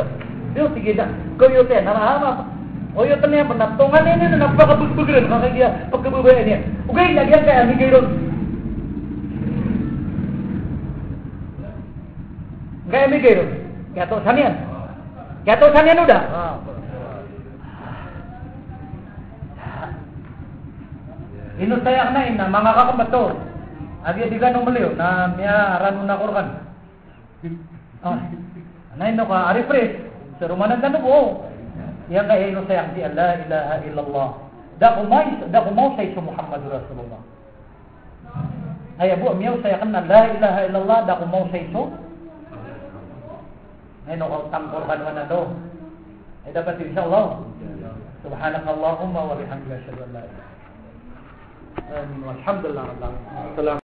Dua sige na. Kau yote na mahama. O yote niya penaptungan ini na napakabugbugan kaya dia pagkebubayaan niya. Ugay lagyan kaya ni Gayron. Kaya ni Gayron. Kaya to sanian. Kaya to sanian udah. Inusayak na ina mga kakambato. Agi di ganong beliau na miya ranu na korkan. Nay no ka arifres sa rumanan tanong ko. Yang kay inusayak di Allah ilaha illallah. Da ko mau say sa Muhammad Rasulullah. Ay abu miyaw sayakan na la ilaha illallah da ko mau say so. Ay no ka tangkorkan man do. Ay dapat insyaallah. Subhanakallahumma wa bihamdika asyhadu an la ilaha illa anta astaghfiruka wa atubu ilaik. Alhamdulillah.